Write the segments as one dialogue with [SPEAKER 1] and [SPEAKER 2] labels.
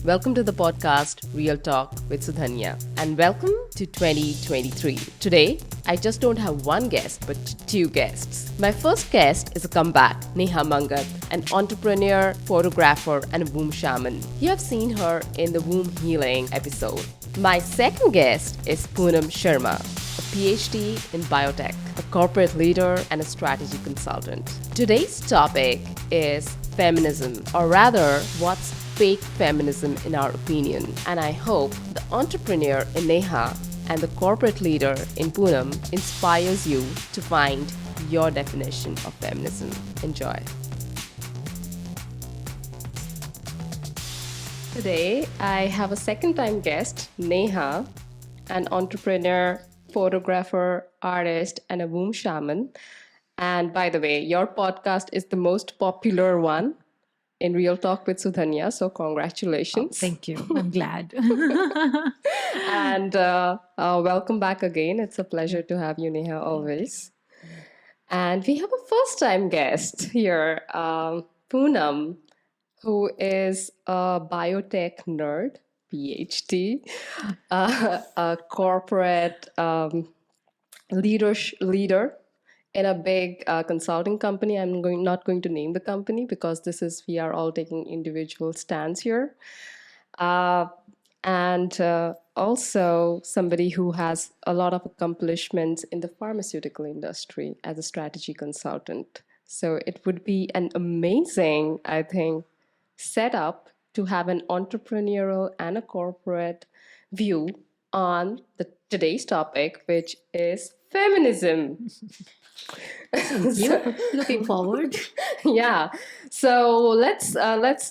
[SPEAKER 1] Welcome to the podcast Real Talk with Sudhanya, and welcome to 2023. Today, I just don't have one guest, but two guests. My first guest is a comeback, Neha, an entrepreneur, photographer, and a womb shaman. You have seen her in the womb healing episode. My second guest is Poonam Sharma, a PhD in biotech, a corporate leader, and a strategy consultant. Today's topic is feminism, or rather, what's fake feminism in our opinion. And I hope the entrepreneur in Neha and the corporate leader in Poonam inspires you to find your definition of feminism. Enjoy. Today, I have a second time guest, Neha, an entrepreneur, photographer, artist, and a womb shaman. And by the way, your podcast is the most popular one in Real Talk with Sudhanya. So congratulations.
[SPEAKER 2] Thank you. I'm glad.
[SPEAKER 1] And welcome back again. It's a pleasure to have you, Neha, always. And we have a first time guest here, Poonam, who is a biotech nerd, PhD, a corporate leader in a big consulting company. I'm not going to name the company because we are all taking individual stands here. And also somebody who has a lot of accomplishments in the pharmaceutical industry as a strategy consultant. So it would be an amazing, I think, setup to have an entrepreneurial and a corporate view on today's topic, which is feminism.
[SPEAKER 2] Thank you. Looking forward.
[SPEAKER 1] Yeah. So let's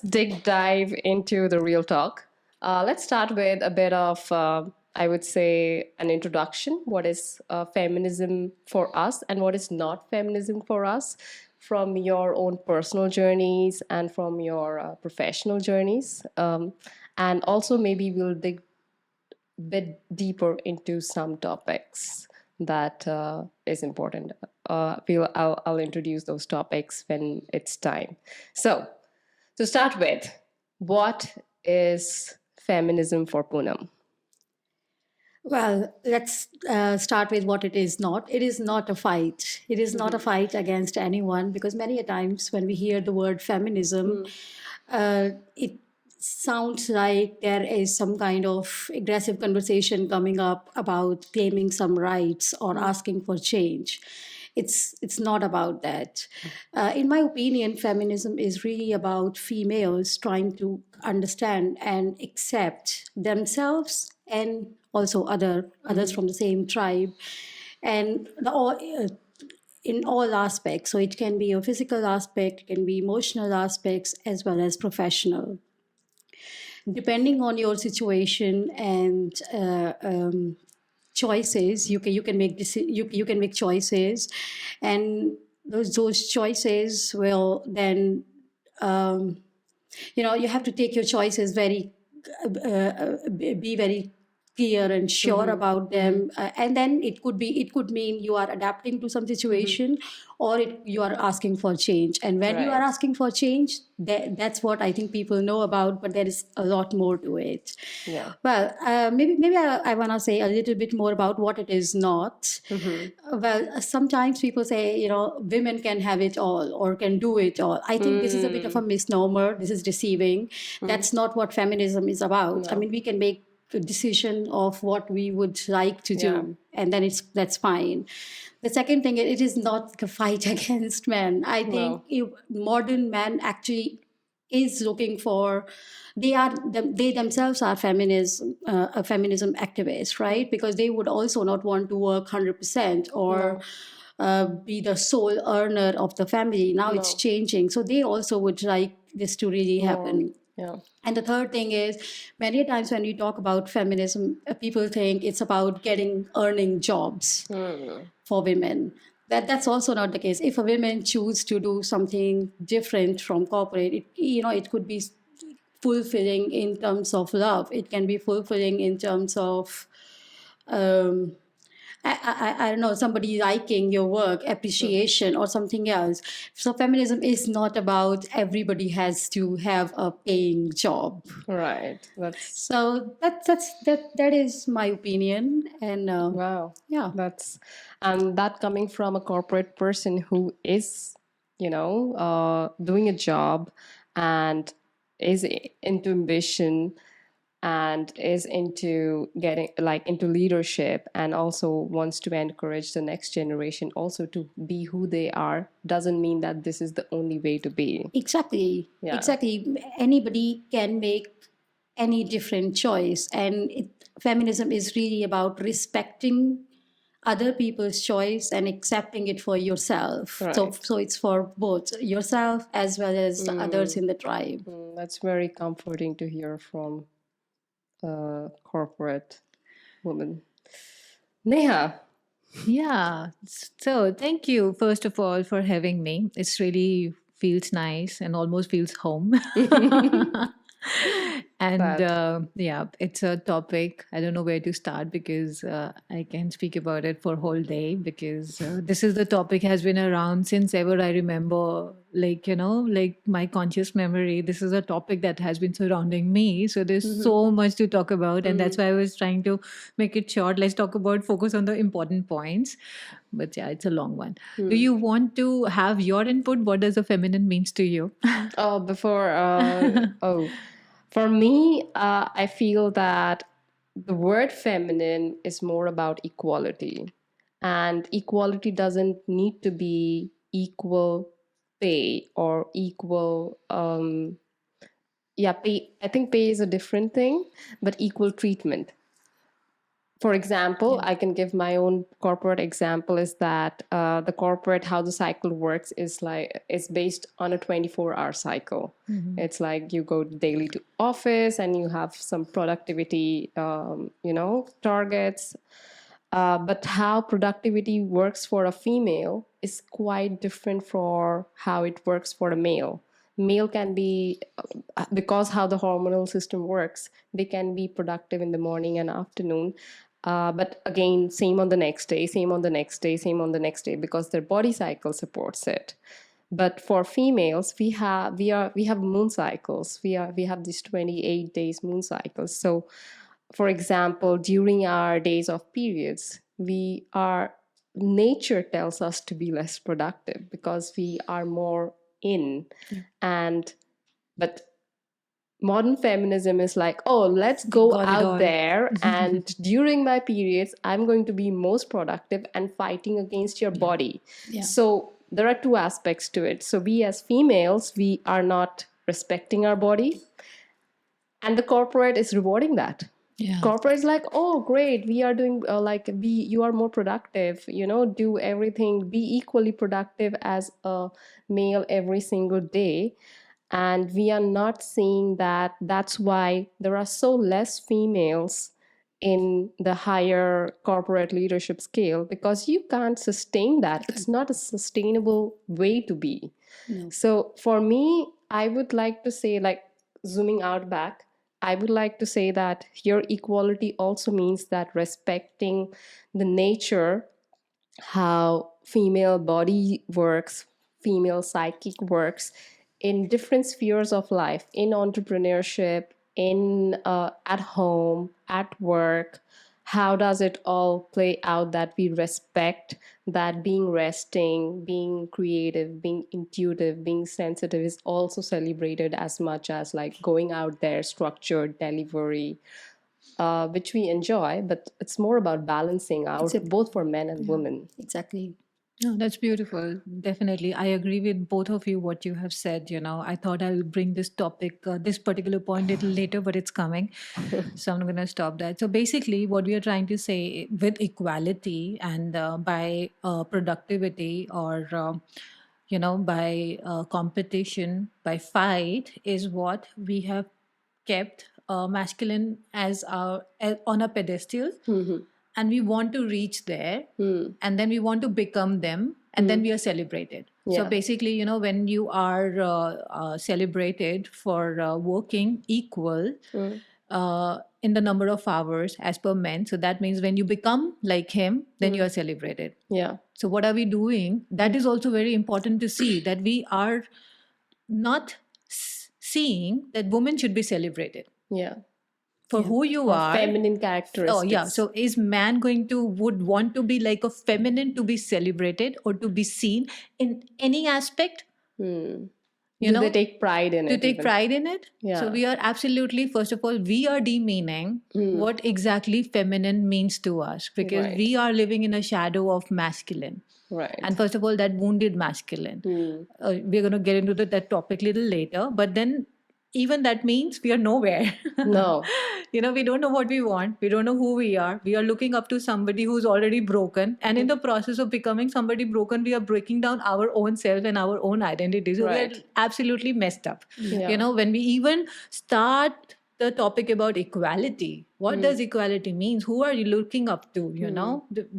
[SPEAKER 1] dive into the real talk. Let's start with a bit of I would say an introduction. What is feminism for us, and what is not feminism for us, from your own personal journeys and from your professional journeys, and also maybe we'll dig a bit deeper into some topics that is important. I'll introduce those topics when it's time. So, to start with, what is feminism for Poonam?
[SPEAKER 2] Well, let's start with what it is not. It is not a fight. It is not a fight against anyone, because many a times when we hear the word feminism, it sounds like there is some kind of aggressive conversation coming up about claiming some rights or asking for change. It's not about that. In my opinion, feminism is really about females trying to understand and accept themselves and also others from the same tribe, and in all aspects. So it can be a physical aspect, it can be emotional aspects, as well as professional. Depending on your situation and choices, you can make choices, and those choices will then you have to take your choices very be very clear and sure about them, and then it could mean you are adapting to some situation, or you are asking for change. And when you are
[SPEAKER 1] Right.
[SPEAKER 2] asking for change, that's what I think people know about, but there is a lot more to it.
[SPEAKER 1] Yeah.
[SPEAKER 2] Well, maybe I want to say a little bit more about what it is not. Well, sometimes people say, women can have it all or can do it all. I think this is a bit of a misnomer. This is deceiving. That's not what feminism is about. I mean, we can make a decision of what we would like to do, and then that's fine. The second thing, it is not a fight against men. I think modern men actually is looking for, they themselves are a feminism activist, right? Because they would also not want to work 100% or be the sole earner of the family. Now it's changing, so they also would like this to really happen.
[SPEAKER 1] Yeah.
[SPEAKER 2] And the third thing is, many times when we talk about feminism, people think it's about earning jobs for women. That's also not the case. If a woman choose to do something different from corporate, it could be fulfilling in terms of love. It can be fulfilling in terms of I don't know, somebody liking your work, appreciation, or something else. So feminism is not about everybody has to have a paying job.
[SPEAKER 1] Right. That's
[SPEAKER 2] So that is my opinion, and
[SPEAKER 1] wow.
[SPEAKER 2] yeah,
[SPEAKER 1] That's and that coming from a corporate person who is, doing a job and is into ambition and is into getting like into leadership and also wants to encourage the next generation also to be who they are doesn't mean that this is the only way to be.
[SPEAKER 2] exactly,
[SPEAKER 1] Yeah.
[SPEAKER 2] exactly. Anybody can make any different choice, and feminism is really about respecting other people's choice and accepting it for yourself. So
[SPEAKER 1] Right.
[SPEAKER 2] it's for both yourself as well as the others in the tribe.
[SPEAKER 1] That's very comforting to hear from a corporate woman. Neha.
[SPEAKER 3] Yeah. So thank you, first of all, for having me. It's really feels nice and almost feels home. And
[SPEAKER 1] That.
[SPEAKER 3] yeah, it's a topic. I don't know where to start because I can speak about it for a whole day because this is the topic has been around since ever I remember. Like, like my conscious memory, this is a topic that has been surrounding me. So there's so much to talk about. And that's why I was trying to make it short. Let's talk about focus on the important points. But yeah, it's a long one. Do you want to have your input? What does a feminine means to you?
[SPEAKER 1] Oh, before, for me, I feel that the word feminine is more about equality. And equality doesn't need to be equal pay or equal, yeah, pay. I think pay is a different thing, but equal treatment. For example, I can give my own corporate example is that the corporate how the cycle works is like it's based on a 24-hour cycle. It's like you go daily to office and you have some productivity targets. But how productivity works for a female is quite different for how it works for a male. Male can be, because how the hormonal system works, they can be productive in the morning and afternoon. But again, same on the next day, same on the next day, same on the next day, because their body cycle supports it. But for females, we have moon cycles. We have these 28 days moon cycles. So for example, during our days of periods, we are nature tells us to be less productive because we are more in. And but modern feminism is like, oh, let's go
[SPEAKER 3] Got it
[SPEAKER 1] out
[SPEAKER 3] all.
[SPEAKER 1] there and during my periods I'm going to be most productive and fighting against your body.
[SPEAKER 2] Yeah.
[SPEAKER 1] So there are two aspects to it. So we as females, we are not respecting our body, and the corporate is rewarding that.
[SPEAKER 2] Yeah.
[SPEAKER 1] Corporate is like, oh great, we are doing you are more productive, do everything, be equally productive as a male every single day. And we are not seeing that. That's why there are so less females in the higher corporate leadership scale, because you can't sustain that. It's not a sustainable way to be.
[SPEAKER 2] No.
[SPEAKER 1] So for me, I would like to say, like, zooming out back, I would like to say that here equality also means that respecting the nature, how female body works, female psychic works in different spheres of life, in entrepreneurship, in at home, at work. How does it all play out that we respect that being resting, being creative, being intuitive, being sensitive is also celebrated as much as like going out there, structured delivery, which we enjoy, but it's more about balancing out both for men and women.
[SPEAKER 2] Exactly.
[SPEAKER 3] No, that's beautiful. Definitely. I agree with both of you what you have said. I thought I'll bring this topic, this particular point a little later, but it's coming. So I'm going to stop that. So basically, what we are trying to say with equality and by productivity or, by competition, by fight is what we have kept masculine as on a pedestal, and we want to reach there, and then we want to become them, and then we are celebrated. So
[SPEAKER 1] Yeah.
[SPEAKER 3] basically, when you are celebrated for working equal, in the number of hours as per men. So that means when you become like him, then you are celebrated.
[SPEAKER 1] Yeah.
[SPEAKER 3] So what are we doing? That is also very important to see, that we are not seeing that women should be celebrated
[SPEAKER 1] Yeah.
[SPEAKER 3] for who you
[SPEAKER 1] Or
[SPEAKER 3] are.
[SPEAKER 1] feminine characteristics.
[SPEAKER 3] Oh yeah. So is man would want to be like a feminine to be celebrated or to be seen in any aspect?
[SPEAKER 1] Do they take pride in
[SPEAKER 3] To
[SPEAKER 1] it?
[SPEAKER 3] take
[SPEAKER 1] even?
[SPEAKER 3] pride in it?
[SPEAKER 1] Yeah.
[SPEAKER 3] So we are absolutely, first of all, we are demeaning what exactly feminine means to us, because
[SPEAKER 1] Right.
[SPEAKER 3] we are living in a shadow of masculine.
[SPEAKER 1] Right.
[SPEAKER 3] And first of all, that wounded masculine. We're going to get into that topic a little later. But then even that means we are nowhere.
[SPEAKER 1] No.
[SPEAKER 3] We don't know what we want. We don't know who we are. We are looking up to somebody who's already broken. And in the process of becoming somebody broken, we are breaking down our own self and our own identity. So we are
[SPEAKER 1] Right.
[SPEAKER 3] absolutely messed up.
[SPEAKER 1] Yeah.
[SPEAKER 3] When we even start the topic about equality, what does equality means? Who are you looking up to?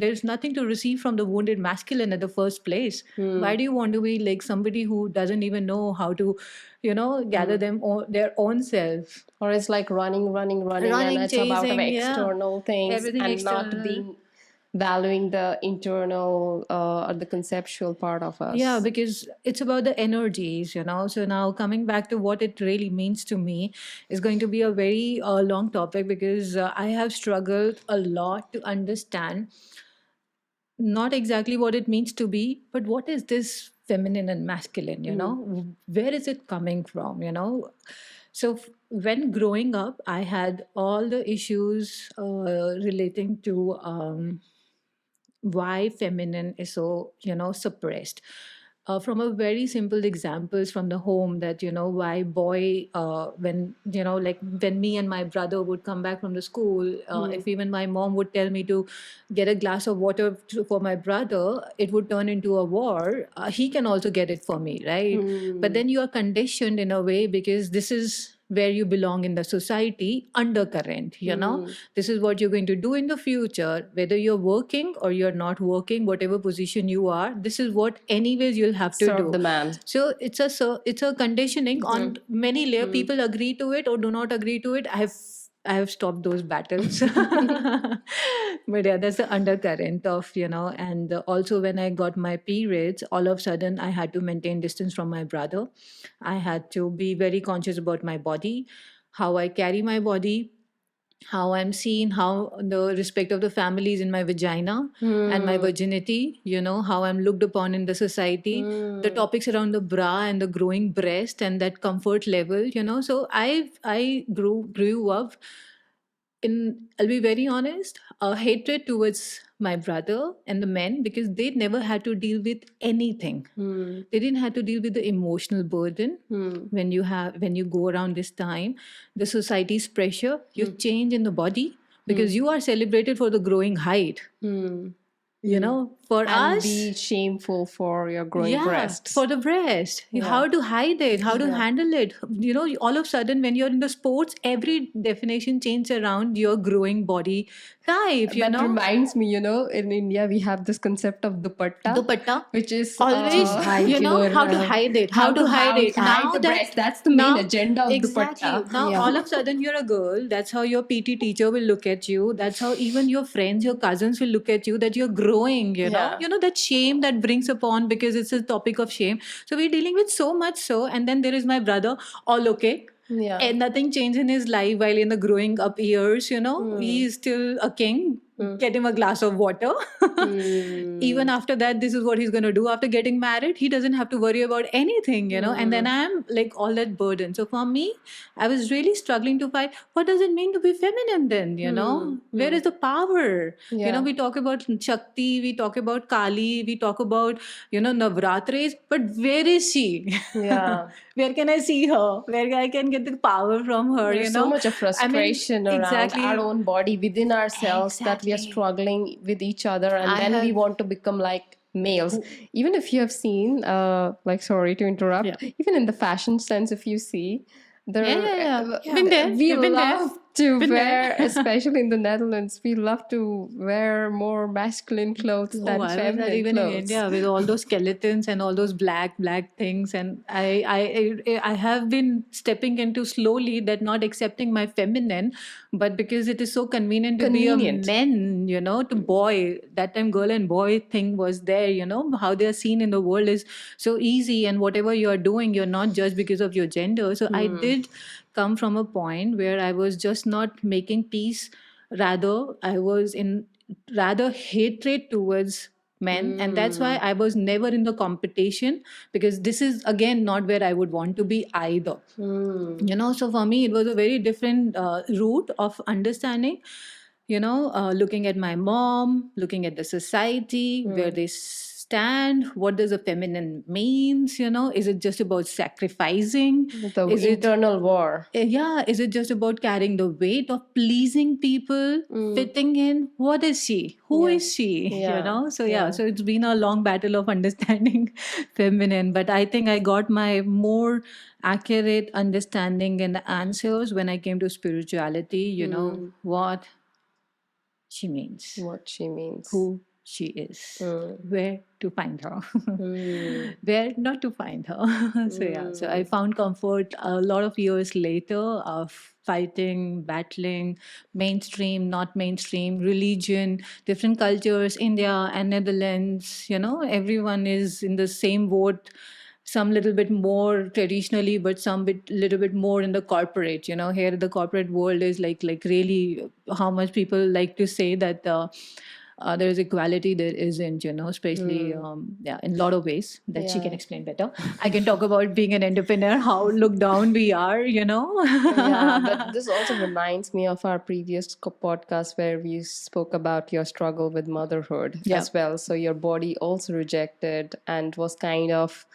[SPEAKER 3] There's nothing to receive from the wounded masculine at the first place. Why do you want to be like somebody who doesn't even know how to gather their own self?
[SPEAKER 1] Or it's like running,
[SPEAKER 3] Running,
[SPEAKER 1] and it's about
[SPEAKER 3] chasing,
[SPEAKER 1] external things
[SPEAKER 3] everything
[SPEAKER 1] and
[SPEAKER 3] external.
[SPEAKER 1] not being valuing the internal or the conceptual part of us.
[SPEAKER 3] Yeah, because it's about the energies. So now coming back to what it really means to me is going to be a very long topic, because I have struggled a lot to understand not exactly what it means to be, but what is this feminine and masculine? Where is it coming from? So when growing up, I had all the issues relating to why feminine is so suppressed. From a very simple examples from the home, that why boy, when like when me and my brother would come back from the school, if even my mom would tell me to get a glass of water for my brother, it would turn into a war. He can also get it for me, right? But then you are conditioned in a way, because this is where you belong in the society, undercurrent. This is what you're going to do in the future, whether you're working or you're not working, whatever position you are, this is what anyways you'll have to
[SPEAKER 1] Serve
[SPEAKER 3] do.
[SPEAKER 1] the man.
[SPEAKER 3] So it's a conditioning on many layers. People agree to it or do not agree to it. I have stopped those battles. But yeah, that's the undercurrent of, and also when I got my periods, all of a sudden I had to maintain distance from my brother. I had to be very conscious about my body, how I carry my body, how I'm seen, how the respect of the families in my vagina and my virginity, how I'm looked upon in the society, the topics around the bra and the growing breast and that comfort level, So I grew up in, I'll be very honest, a hatred towards my brother and the men, because they never had to deal with anything. They didn't have to deal with the emotional burden. When you go around this time, the society's pressure, you change in the body, because you are celebrated for the growing height. For
[SPEAKER 1] And
[SPEAKER 3] us,
[SPEAKER 1] be shameful for your growing breasts.
[SPEAKER 3] for the breast. How to hide it, how to handle it. All of a sudden, when you're in the sports, every definition changes around your growing body type.
[SPEAKER 1] That reminds me, in India we have this concept of dupatta, which is
[SPEAKER 3] always, how to hide it, how to hide it.
[SPEAKER 1] Hide the breast. That's the main agenda of
[SPEAKER 3] exactly.
[SPEAKER 1] dupatta.
[SPEAKER 3] Now, all of a sudden, you're a girl. That's how your PT teacher will look at you. That's how even your friends, your cousins will look at you, that you're growing, that shame that brings upon, because it's a topic of shame. So we're dealing with so much so. And then there is my brother, all okay.
[SPEAKER 1] Yeah.
[SPEAKER 3] And nothing changed in his life while in the growing up years, he is still a king. Get him a glass of water. Even after that, this is what he's going to do. After getting married, he doesn't have to worry about anything, And then I'm like all that burden. So for me, I was really struggling to find, what does it mean to be feminine then, Where is the power?
[SPEAKER 1] Yeah.
[SPEAKER 3] We talk about Shakti, we talk about Kali, we talk about, Navratris, but where is she?
[SPEAKER 1] Yeah.
[SPEAKER 3] Where can I see her? Where I can get the power from her?
[SPEAKER 1] There's so much of frustration around our own body, within ourselves, that we are struggling with each other, and then we want to become like males. Even if you have seen, sorry to interrupt, even in the fashion sense, if you see,
[SPEAKER 3] Been there.
[SPEAKER 1] we
[SPEAKER 3] You've been there.
[SPEAKER 1] love to wear, especially in the Netherlands, we love to wear more masculine clothes
[SPEAKER 3] Oh,
[SPEAKER 1] than
[SPEAKER 3] I was not
[SPEAKER 1] feminine
[SPEAKER 3] even in
[SPEAKER 1] clothes.
[SPEAKER 3] India with all those skeletons and all those black things, and I have been stepping into slowly that not accepting my feminine, but because it is so convenient to be a
[SPEAKER 1] Convenient.
[SPEAKER 3] men, to boy. That time, girl and boy thing was there. How they are seen in the world is so easy, and whatever you are doing, you're not judged because of your gender. So I did come from a point where I was just not making peace. Rather, I was in rather hatred towards men, and that's why I was never in the competition, because this is again not where I would want to be either. So for me it was a very different route of understanding, looking at my mom, looking at the society, where they stand, what does a feminine means, is it just about sacrificing,
[SPEAKER 1] The
[SPEAKER 3] is it
[SPEAKER 1] internal war.
[SPEAKER 3] yeah, is it just about carrying the weight of pleasing people, fitting in? What is she? Who is she?
[SPEAKER 1] Yeah.
[SPEAKER 3] So yeah, so it's been a long battle of understanding feminine, but I think I got my more accurate understanding and answers when I came to spirituality, what she means,
[SPEAKER 1] What she means.
[SPEAKER 3] who she is, where to find her, where not to find her. So yeah, so I found comfort a lot of years later of fighting, battling, mainstream, not mainstream, religion, different cultures, India and Netherlands. Everyone is in the same boat. Some little bit more traditionally, but some little bit more in the corporate. Here the corporate world is like really how much people like to say that there is equality, there isn't, especially yeah, in a lot of ways that she can explain better. I can talk about being an entrepreneur, how looked down we are.
[SPEAKER 1] Yeah, but this also reminds me of our previous podcast where we spoke about your struggle with motherhood
[SPEAKER 3] Yeah.
[SPEAKER 1] as well. So your body also rejected and was kind of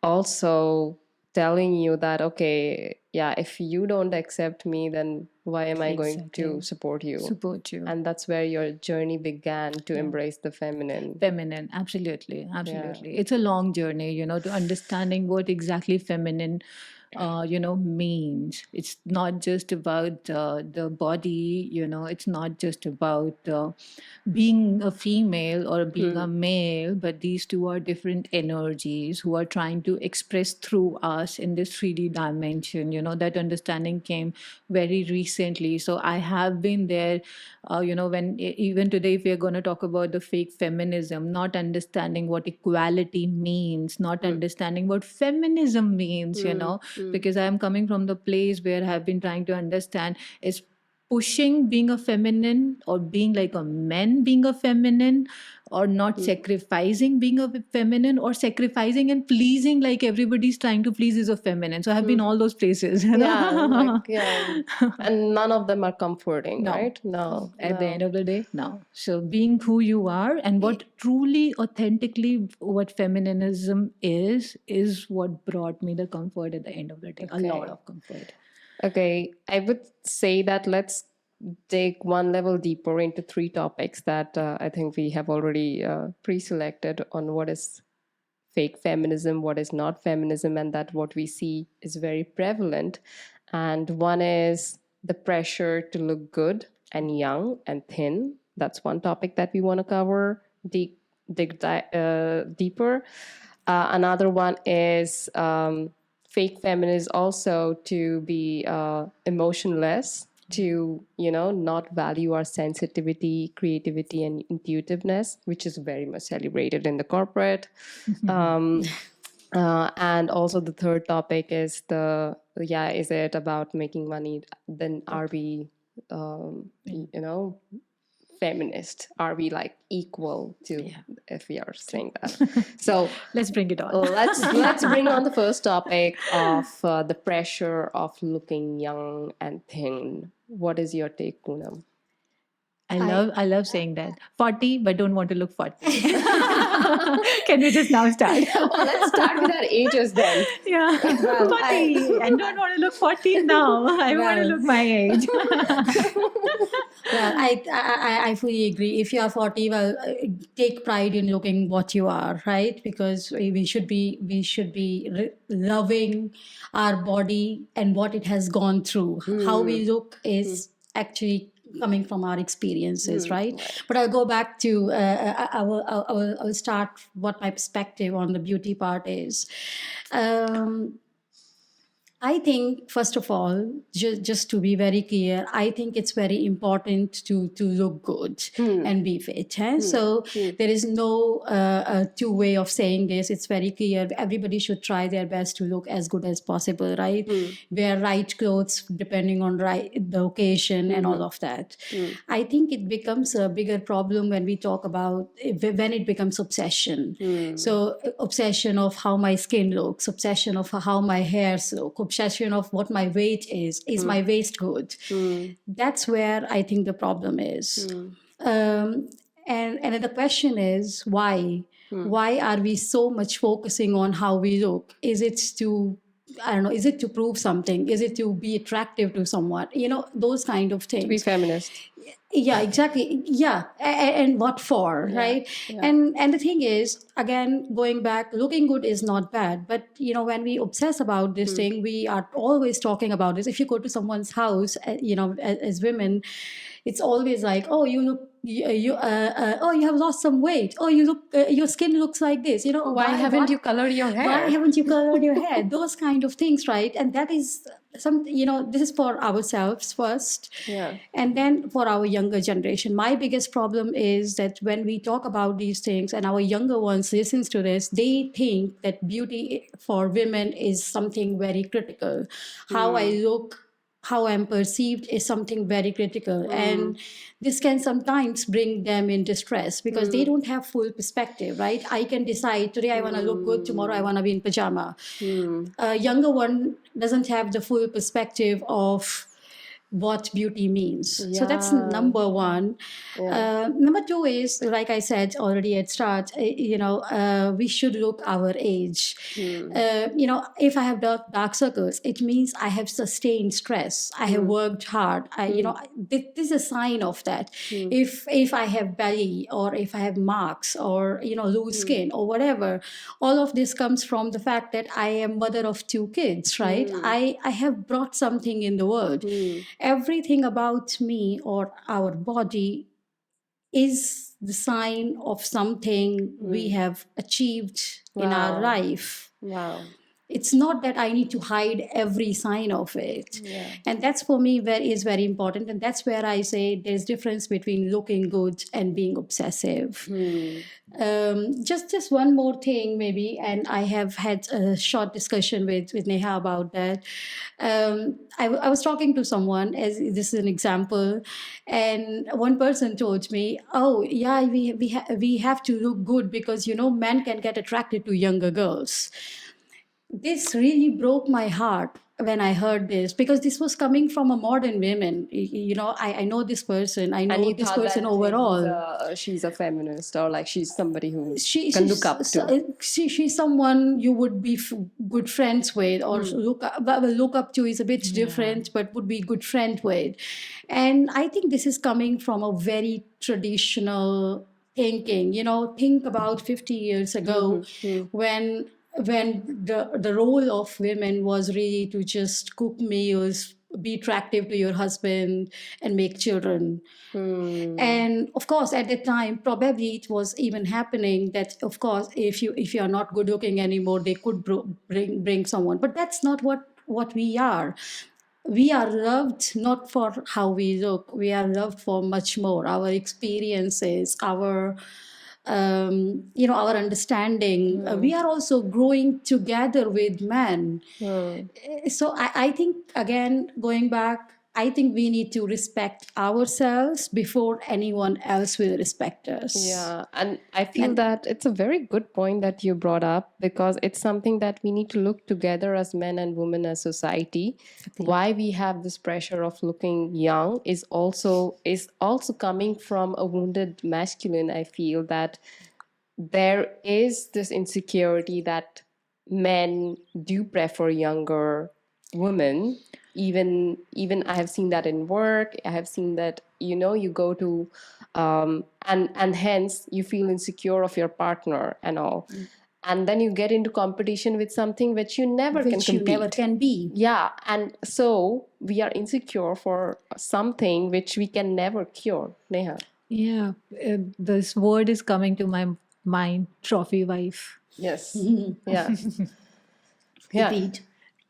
[SPEAKER 1] also telling you that, okay, yeah, if you don't accept me, then why am I going to
[SPEAKER 3] Exactly.
[SPEAKER 1] support you?
[SPEAKER 3] Support you.
[SPEAKER 1] And that's where your journey began to embrace the feminine.
[SPEAKER 3] Feminine, absolutely. It's a long journey, to understanding what exactly feminine means. It's not just about the body, it's not just about being a female or being a male, but these two are different energies who are trying to express through us in this 3D dimension. That understanding came very recently. So I have been there, when even today, if we're going to talk about the fake feminism, not understanding what equality means, not understanding what feminism means, because I am coming from the place where I've been trying to understand is pushing being a feminine or being like a man being a feminine, or not sacrificing being a feminine, or sacrificing and pleasing like everybody's trying to please is a feminine. So I have been all those places.
[SPEAKER 1] Yeah, and none of them are comforting,
[SPEAKER 3] No.
[SPEAKER 1] right? No,
[SPEAKER 3] At the end of the day, no. So being who you are and what truly authentically what feminism is what brought me the comfort at the end of the day. A lot of comfort.
[SPEAKER 1] Okay, I would say that let's take one level deeper into three topics that I think we have already pre-selected on what is fake feminism, what is not feminism, and that what we see is very prevalent. And one is the pressure to look good and young and thin. That's one topic that we want to cover, deeper. Another one is fake feminism, also to be emotionless, to not value our sensitivity, creativity, and intuitiveness, which is very much celebrated in the corporate. And also the third topic is is it about making money? Then are we feminist? Are we like equal to, if we are saying that? So
[SPEAKER 3] let's bring it on.
[SPEAKER 1] let's bring on the first topic of the pressure of looking young and thin. What is your take, Poonam?
[SPEAKER 3] I love saying that. 40, but don't want to look 40. Can we just now start?
[SPEAKER 1] Let's start with our ages then.
[SPEAKER 3] Yeah. 40. I don't want to look 40 now. I want to look my age.
[SPEAKER 2] Well, I fully agree. If you are 40, well, take pride in looking what you are, right? Because we should be loving our body and what it has gone through. How we look is actually coming from our experiences, right? But I'll go back to, I will start what my perspective on the beauty part is. Um, I think, first of all, just to be very clear, I think it's very important to look good and be fit. So there is no two way of saying this. It's very clear. Everybody should try their best to look as good as possible, right? Wear right clothes depending on the occasion and all of that. I think it becomes a bigger problem when we talk about when it becomes obsession. So obsession of how my skin looks, obsession of how my hairs look, obsession of what my weight is my waist good? That's where I think the problem is. And the question is why? Why are we so much focusing on how we look? Is it to, I don't know, is it to prove something? Is it to be attractive to someone? Those kind of things.
[SPEAKER 1] To be feminist.
[SPEAKER 2] Yeah, exactly. Yeah, and what for, right? And the thing is, again, going back, looking good is not bad, but when we obsess about this thing, we are always talking about this. If you go to someone's house, as women, it's always like, oh, you look, oh, you have lost some weight. Oh, you look, your skin looks like this.
[SPEAKER 1] Why haven't you colored your hair?
[SPEAKER 2] Why haven't you colored your hair? Those kind of things, right? And that is some, this is for ourselves first, and then for our younger generation. My biggest problem is that when we talk about these things and our younger ones listens to this, they think that beauty for women is something very critical. How I look, how I'm perceived is something very critical. And this can sometimes bring them in distress because they don't have full perspective, right? I can decide today I want to look good, tomorrow I want to be in pajama. A younger one doesn't have the full perspective of what beauty means. So that's number one. Number two is, like I said already at start, we should look our age. If I have dark circles, it means I have sustained stress. I have worked hard. This is a sign of that. If I have belly, or if I have marks, or loose skin, or whatever, all of this comes from the fact that I am mother of 2 kids, right? I have brought something in the world. Everything about me or our body is the sign of something we have achieved in our life.
[SPEAKER 1] Wow.
[SPEAKER 2] It's not that I need to hide every sign of it. And that's for me is very important. And that's where I say there's difference between looking good and being obsessive. Just one more thing maybe, and I have had a short discussion with Neha about that. I was talking to someone, as this is an example, and one person told me, oh yeah, we have to look good because men can get attracted to younger girls. This really broke my heart when I heard this, because this was coming from a modern woman. I know this person. I know this person overall.
[SPEAKER 1] She's a feminist, or like she's somebody who can look up to.
[SPEAKER 2] She's someone you would be good friends with, or look up to is a bit different, but would be good friend with. And I think this is coming from a very traditional thinking. Think about 50 years ago when the role of women was really to just cook meals, be attractive to your husband, and make children. And of course, at that time, probably it was even happening that, of course, if you are not good looking anymore, they could bring someone. But that's not what we are. We are loved not for how we look. We are loved for much more. Our experiences, our understanding. We are also growing together with men. So I think, again, going back, I think we need to respect ourselves before anyone else will respect us.
[SPEAKER 1] Yeah, and I feel that it's a very good point that you brought up, because it's something that we need to look together as men and women as society. Why we have this pressure of looking young is also coming from a wounded masculine. I feel that there is this insecurity that men do prefer younger women. Even I have seen that in work. I have seen that you go to and hence you feel insecure of your partner and all. and then you get into competition with something which you never can
[SPEAKER 2] Which you
[SPEAKER 1] compete.
[SPEAKER 2] never can be.
[SPEAKER 1] Yeah, and so we are insecure for something which we can never cure, Neha.
[SPEAKER 3] Yeah, this word is coming to my mind, trophy wife.
[SPEAKER 1] Yes. Yeah. Yeah.
[SPEAKER 2] Indeed.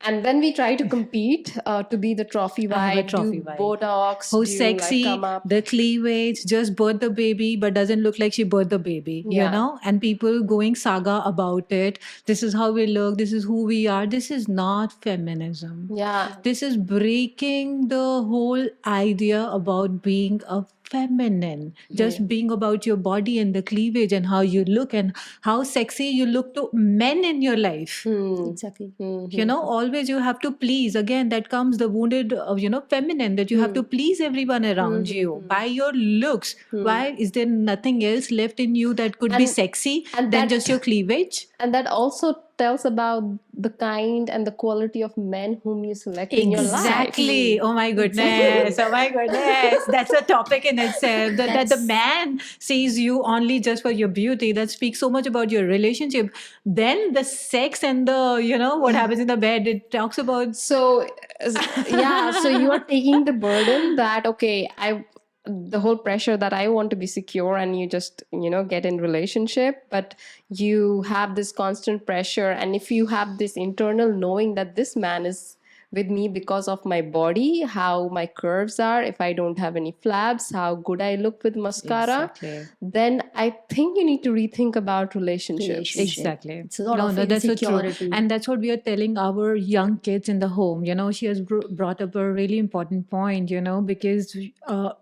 [SPEAKER 1] And then we try to compete to be the trophy
[SPEAKER 3] I have a
[SPEAKER 1] wife,
[SPEAKER 3] trophy
[SPEAKER 1] do
[SPEAKER 3] wife.
[SPEAKER 1] Botox,
[SPEAKER 3] Who's
[SPEAKER 1] do like
[SPEAKER 3] sexy,
[SPEAKER 1] come up.
[SPEAKER 3] the cleavage, just birth the baby, but doesn't look like she birthed the baby,
[SPEAKER 1] Yeah.
[SPEAKER 3] you know? And people going saga about it. This is how we look, this is who we are. This is not feminism.
[SPEAKER 1] Yeah.
[SPEAKER 3] This is breaking the whole idea about being a feminine, just being about your body and the cleavage and how you look and how sexy you look to men in your life.
[SPEAKER 2] Exactly.
[SPEAKER 3] You know, always you have to please. Again, that comes the wounded, feminine, that you have to please everyone around you by your looks. Why is there nothing else left in you that could be
[SPEAKER 1] And-
[SPEAKER 3] sexy
[SPEAKER 1] and
[SPEAKER 3] than
[SPEAKER 1] that-
[SPEAKER 3] just your cleavage?
[SPEAKER 1] And that also tells about the kind and the quality of men whom you select in your life.
[SPEAKER 3] Exactly. Oh my goodness. Oh my goodness. That's a topic in itself. That the man sees you only just for your beauty. That speaks so much about your relationship. Then the sex and the, what happens in the bed, it talks about.
[SPEAKER 1] So, yeah, so you are taking the burden that, okay, the whole pressure that I want to be secure, and you just, get in relationship, but you have this constant pressure. And if you have this internal knowing that this man is with me because of my body, how my curves are, if I don't have any flaps, how good I look with mascara,
[SPEAKER 3] Exactly.
[SPEAKER 1] then I think you need to rethink about relationships.
[SPEAKER 3] Exactly.
[SPEAKER 2] It's a lot of
[SPEAKER 3] that's so true.
[SPEAKER 2] insecurity.
[SPEAKER 3] And that's what we are telling our young kids in the home. She has brought up a really important point, because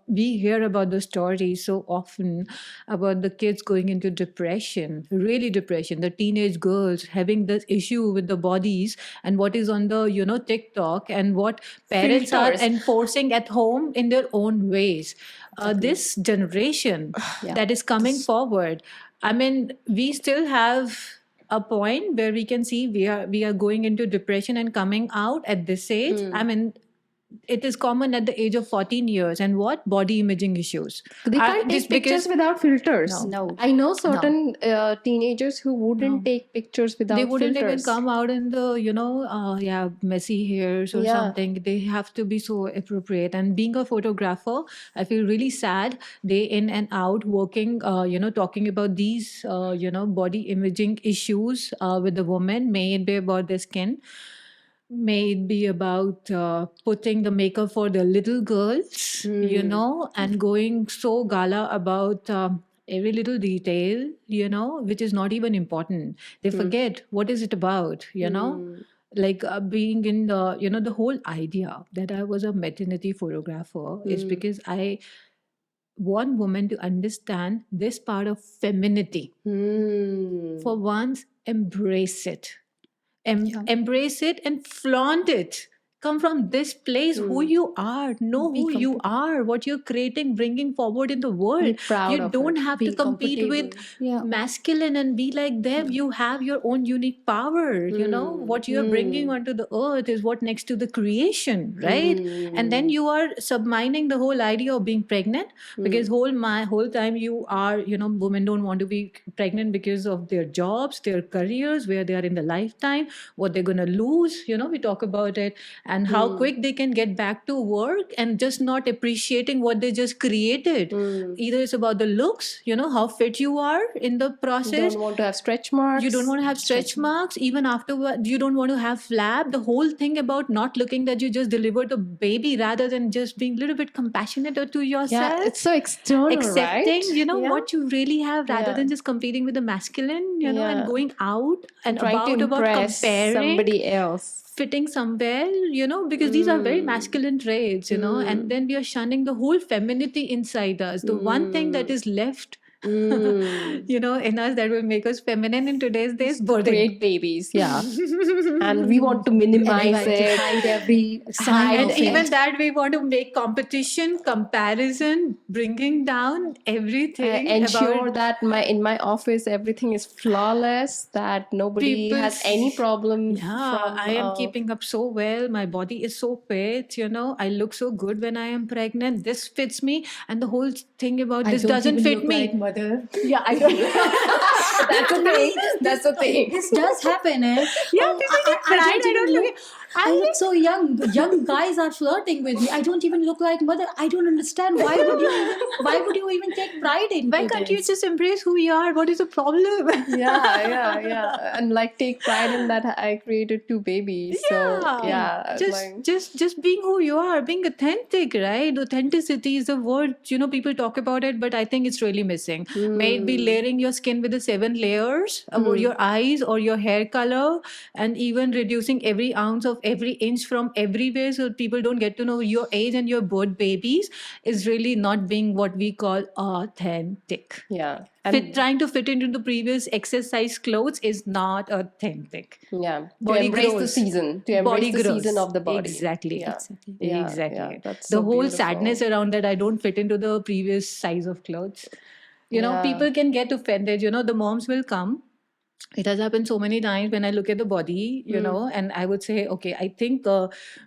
[SPEAKER 3] we hear about the stories so often about the kids going into depression, really depression, the teenage girls having this issue with the bodies and what is on the, TikTok and what parents are
[SPEAKER 1] Filters.
[SPEAKER 3] enforcing at home in their own ways. This generation that is coming forward, I mean, we still have a point where we can see we are going into depression and coming out at this age. I mean, it is common at the age of 14 years. And what? Body imaging issues.
[SPEAKER 1] They can't
[SPEAKER 3] This
[SPEAKER 1] take pictures
[SPEAKER 3] because
[SPEAKER 1] without filters.
[SPEAKER 2] No.
[SPEAKER 1] I know certain teenagers who wouldn't take pictures without
[SPEAKER 3] they wouldn't even
[SPEAKER 1] filters.
[SPEAKER 3] come out in the messy hairs or
[SPEAKER 1] Yeah.
[SPEAKER 3] something. They have to be so appropriate. And being a photographer, I feel really sad day in and out working, talking about these body imaging issues with the woman. May it be about their skin, may it be about putting the makeup for the little girls, and going so gala about every little detail, which is not even important. They forget what is it about, like being in the, the whole idea that I was a maternity photographer is because I want women to understand this part of femininity. For once, embrace it. Embrace it and flaunt it. Come from this place, who you are, know who you are, what you're creating, bringing forward in the world.
[SPEAKER 1] Be proud
[SPEAKER 3] You
[SPEAKER 1] of
[SPEAKER 3] don't
[SPEAKER 1] it.
[SPEAKER 3] have to
[SPEAKER 2] Be
[SPEAKER 3] compete with
[SPEAKER 2] comfortable.
[SPEAKER 3] masculine and be like them. You have your own unique power. What you're bringing onto the earth is what next to the creation, right? And then you are submining the whole idea of being pregnant, because my whole time you are, women don't want to be pregnant because of their jobs, their careers, where they are in the lifetime, what they're going to lose. We talk about it, and how quick they can get back to work and just not appreciating what they just created. Either it's about the looks, how fit you are in the
[SPEAKER 1] You
[SPEAKER 3] process.
[SPEAKER 1] don't want to have stretch marks.
[SPEAKER 3] You don't want to have stretch marks. Even afterward, you don't want to have flab. The whole thing about not looking that you just delivered a baby, rather than just being a little bit compassionate to yourself.
[SPEAKER 1] Yeah, it's so external,
[SPEAKER 3] Accepting,
[SPEAKER 1] right?
[SPEAKER 3] what you really have, rather than just competing with the masculine, and going out and
[SPEAKER 1] trying to
[SPEAKER 3] about
[SPEAKER 1] impress
[SPEAKER 3] comparing
[SPEAKER 1] somebody else.
[SPEAKER 3] fitting somewhere, because these are very masculine traits, and then we are shunning the whole femininity inside us. The one thing that is left, in us that will make us feminine in today's days, birthing.
[SPEAKER 1] Create babies, yeah. And we want to minimize
[SPEAKER 2] To
[SPEAKER 1] it.
[SPEAKER 2] hide every sign
[SPEAKER 3] And
[SPEAKER 2] of
[SPEAKER 3] even
[SPEAKER 2] it.
[SPEAKER 3] that we want to make competition, comparison, bringing down everything.
[SPEAKER 1] Ensure
[SPEAKER 3] about
[SPEAKER 1] that in my office everything is flawless, that nobody
[SPEAKER 3] People
[SPEAKER 1] has any problem from
[SPEAKER 3] I am keeping up so well. My body is so fit, I look so good when I am pregnant. This fits me, and the whole thing about
[SPEAKER 2] I
[SPEAKER 3] this
[SPEAKER 2] don't
[SPEAKER 3] doesn't
[SPEAKER 2] even
[SPEAKER 3] fit
[SPEAKER 2] look
[SPEAKER 3] me.
[SPEAKER 2] like mother.
[SPEAKER 3] Yeah, I don't.
[SPEAKER 1] That's the thing. That's the thing.
[SPEAKER 2] This does happen, eh?
[SPEAKER 3] Yeah, people get pride. I don't look.
[SPEAKER 2] I look so young. Young guys are flirting with me. I don't even look like mother. I don't understand why would you even take pride in
[SPEAKER 3] Why can't you just embrace who you are? What is the problem?
[SPEAKER 1] Yeah. And like take pride in that I created 2 babies. So yeah.
[SPEAKER 3] Just being who you are, being authentic, right? Authenticity is a word, people talk about it, but I think it's really missing. May it be layering your skin with the 7 layers, or your eyes or your hair color, and even reducing every ounce of every inch from everywhere so people don't get to know your age and your birth babies, is really not being what we call authentic.
[SPEAKER 1] Yeah.
[SPEAKER 3] Trying to fit into the previous exercise clothes is not authentic.
[SPEAKER 1] Yeah. To
[SPEAKER 3] Body
[SPEAKER 1] embrace the
[SPEAKER 3] grows.
[SPEAKER 1] season. To embrace
[SPEAKER 3] Body
[SPEAKER 1] the
[SPEAKER 3] grows.
[SPEAKER 1] season of the body.
[SPEAKER 3] Exactly.
[SPEAKER 1] Yeah.
[SPEAKER 3] Exactly.
[SPEAKER 1] Yeah,
[SPEAKER 3] Exactly.
[SPEAKER 1] yeah, that's
[SPEAKER 3] the
[SPEAKER 1] so
[SPEAKER 3] whole
[SPEAKER 1] beautiful.
[SPEAKER 3] sadness around that I don't fit into the previous size of clothes.
[SPEAKER 1] Yeah.
[SPEAKER 3] People can get offended. The moms will come. It has happened so many times when I look at the body, and I would say, okay, I think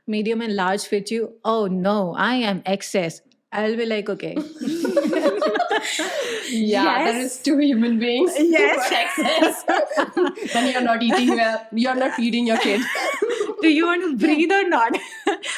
[SPEAKER 3] medium and large fit you. Oh no, I am excess. I'll be like, okay.
[SPEAKER 1] Yeah, there is 2 human beings.
[SPEAKER 3] Yes.
[SPEAKER 1] Excess. Then you're not eating well. You're not feeding your kid.
[SPEAKER 3] Do you want to breathe or not?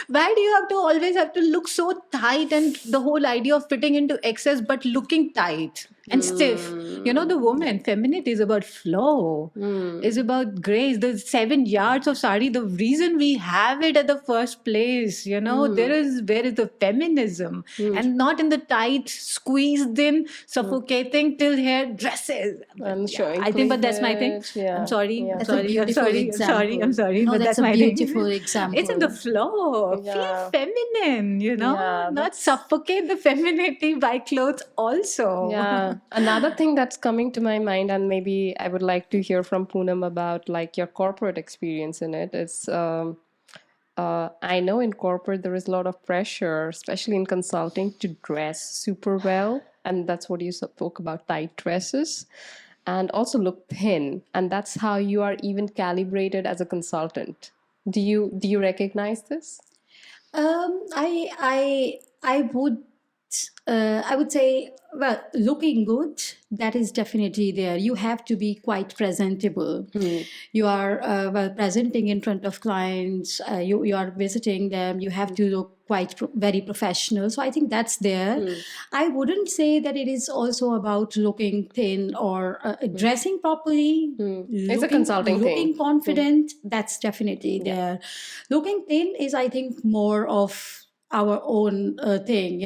[SPEAKER 3] Why do you have to always have to look so tight, and the whole idea of fitting into excess but looking tight and stiff? The woman, femininity is about flow, is about grace. The 7 yards of sari, the reason we have it at the first place, where is the feminism, and not in the tight, squeezed in, suffocating till hair dresses.
[SPEAKER 1] And showing
[SPEAKER 3] I think, but that's my thing.
[SPEAKER 1] cleavage, yeah.
[SPEAKER 3] I'm sorry.
[SPEAKER 1] Yeah.
[SPEAKER 3] I'm
[SPEAKER 2] That's a
[SPEAKER 3] sorry. I'm
[SPEAKER 2] beautiful
[SPEAKER 3] sorry. I'm
[SPEAKER 2] example.
[SPEAKER 3] sorry. I'm sorry.
[SPEAKER 2] No,
[SPEAKER 3] but
[SPEAKER 2] that's
[SPEAKER 3] that's
[SPEAKER 2] a
[SPEAKER 3] my
[SPEAKER 2] beautiful
[SPEAKER 3] thing.
[SPEAKER 2] example.
[SPEAKER 3] It's in the flow.
[SPEAKER 1] Yeah.
[SPEAKER 3] Feel feminine,
[SPEAKER 1] Yeah,
[SPEAKER 3] not suffocate the femininity by clothes also.
[SPEAKER 1] Yeah. Another thing that's coming to my mind, and maybe I would like to hear from Poonam about like your corporate experience in it. Is I know in corporate there is a lot of pressure, especially in consulting, to dress super well, and that's what you spoke about, tight dresses, and also look thin, and that's how you are even calibrated as a consultant. Do you recognize this?
[SPEAKER 2] I would say, well, looking good, that is definitely there. You have to be quite presentable. You are, presenting in front of clients, you are visiting them, you have to look quite very professional. So I think that's there. I wouldn't say that it is also about looking thin or dressing properly.
[SPEAKER 1] It's a consulting thing.
[SPEAKER 2] Looking confident, that's definitely there. Looking thin is, I think, more of our own thing,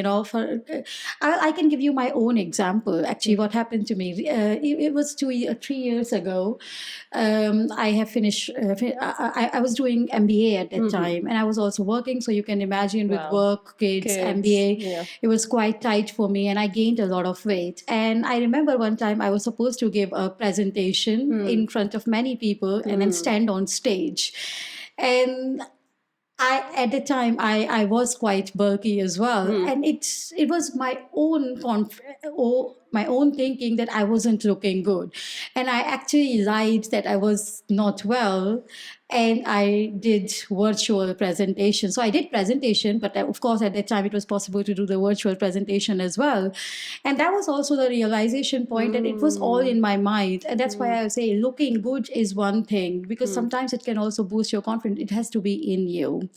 [SPEAKER 2] I can give you my own example. Actually, what happened to me, it was 3 years ago. I have finished, I was doing MBA at that time, and I was also working. So you can imagine with
[SPEAKER 1] Wow.
[SPEAKER 2] work, kids, MBA,
[SPEAKER 1] yeah.
[SPEAKER 2] it was quite tight for me, and I gained a lot of weight. And I remember one time I was supposed to give a presentation in front of many people and then stand on stage. And at the time I was quite bulky as well, and it was my own my own thinking that I wasn't looking good, and I actually lied that I was not well, and I did virtual presentation. So I did presentation, but of course at that time it was possible to do the virtual presentation as well, and that was also the realization point that it was all in my mind, and that's why I say looking good is one thing, because sometimes it can also boost your confidence. It has to be in you,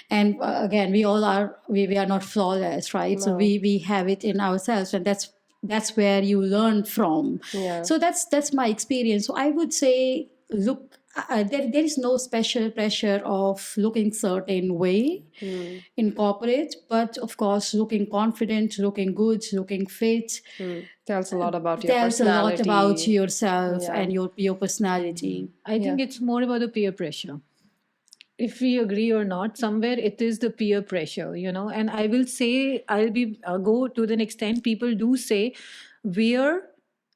[SPEAKER 2] and again, we all are we are not flawless, right? So we have it in ourselves, and that's where you learn from.
[SPEAKER 1] Yeah.
[SPEAKER 2] So that's my experience. So I would say, look, there is no special pressure of looking certain way in corporate, but of course looking confident, looking good, looking fit
[SPEAKER 1] Tells a lot about your
[SPEAKER 2] tells a lot
[SPEAKER 1] personality.
[SPEAKER 2] about yourself
[SPEAKER 1] Yeah.
[SPEAKER 2] and your personality.
[SPEAKER 3] I think it's more about the peer pressure. If we agree or not, somewhere it is the peer pressure, And I will say, go to the extent people do say, wear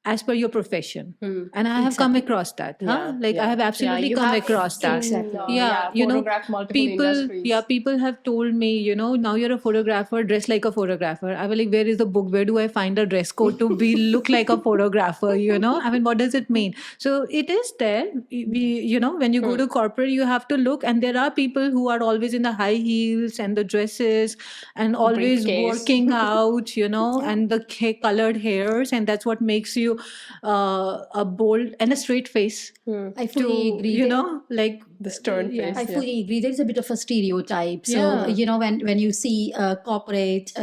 [SPEAKER 3] as per your profession, and I have come across that. I have absolutely
[SPEAKER 1] you
[SPEAKER 3] come
[SPEAKER 1] have
[SPEAKER 3] across that.
[SPEAKER 2] Exactly.
[SPEAKER 1] photographed multiple industries.
[SPEAKER 3] People have told me, now you're a photographer, dress like a photographer. I was like, where is the book? Where do I find a dress code to be look like a photographer? I mean, what does it mean? So it is there. When you go to corporate, you have to look, and there are people who are always in the high heels and the dresses and always
[SPEAKER 1] Briefcase.
[SPEAKER 3] working out, and the colored hairs, and that's what makes you you a bold and a straight face.
[SPEAKER 2] I fully
[SPEAKER 3] To,
[SPEAKER 2] agree.
[SPEAKER 3] you know, like
[SPEAKER 1] The stern
[SPEAKER 3] yeah.
[SPEAKER 1] face.
[SPEAKER 2] I fully agree. There is a bit of a stereotype. So,
[SPEAKER 3] Yeah.
[SPEAKER 2] when you see a corporate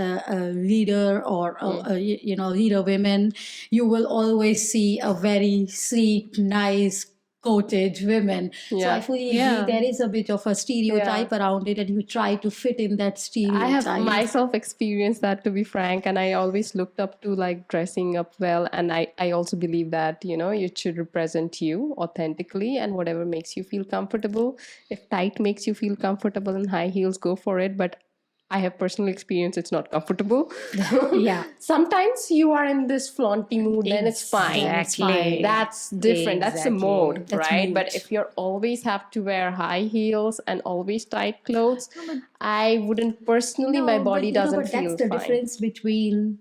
[SPEAKER 2] leader or, leader women, you will always see a very sleek, nice, coated women. So
[SPEAKER 1] Yeah.
[SPEAKER 2] I fully agree.
[SPEAKER 3] Yeah.
[SPEAKER 2] There is a bit of a stereotype around it, and you try to fit in that
[SPEAKER 1] I have
[SPEAKER 2] stereotype.
[SPEAKER 1] myself experienced that, to be frank, and I always looked up to like dressing up well. And I also believe that, you should represent you authentically and whatever makes you feel comfortable. If tight makes you feel comfortable and high heels, go for it. But I have personal experience, it's not comfortable.
[SPEAKER 2] Yeah.
[SPEAKER 1] Sometimes you are in this flaunty mood, then it's fine.
[SPEAKER 2] Then it's fine.
[SPEAKER 1] That's different. That's a
[SPEAKER 3] Exactly.
[SPEAKER 1] mode,
[SPEAKER 2] That's
[SPEAKER 1] right? But
[SPEAKER 2] mood.
[SPEAKER 1] if you're always have to wear high heels and always tight clothes, I wouldn't personally, my body doesn't
[SPEAKER 2] but
[SPEAKER 1] feel
[SPEAKER 2] that's the
[SPEAKER 1] fine.
[SPEAKER 2] difference between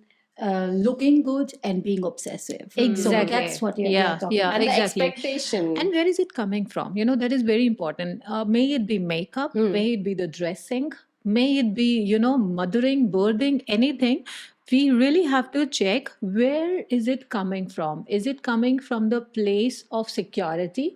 [SPEAKER 2] looking good and being obsessive. So
[SPEAKER 3] Exactly.
[SPEAKER 2] that's what we
[SPEAKER 3] Yeah,
[SPEAKER 2] are talking
[SPEAKER 3] yeah,
[SPEAKER 2] about.
[SPEAKER 1] And the
[SPEAKER 3] exactly.
[SPEAKER 1] expectation.
[SPEAKER 3] And where is it coming from? That is very important. May it be makeup, may it be the dressing, may it be, mothering, birthing, anything. We really have to check, where is it coming from? Is it coming from the place of security,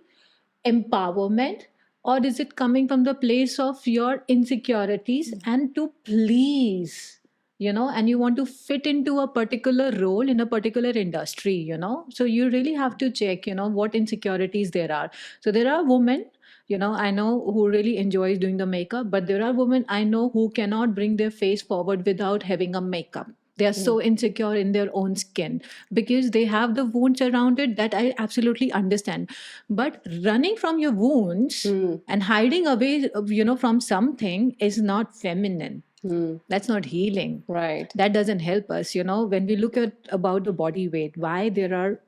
[SPEAKER 3] empowerment, or is it coming from the place of your insecurities and to please? And you want to fit into a particular role in a particular industry, so you really have to check, what insecurities there are. So there are women, I know, who really enjoys doing the makeup, but there are women I know who cannot bring their face forward without having a makeup. They are so insecure in their own skin because they have the wounds around it, that I absolutely understand. But running from your wounds and hiding away, from something is not feminine. That's not healing.
[SPEAKER 1] Right.
[SPEAKER 3] That doesn't help us. When we look at about the body weight, why there are,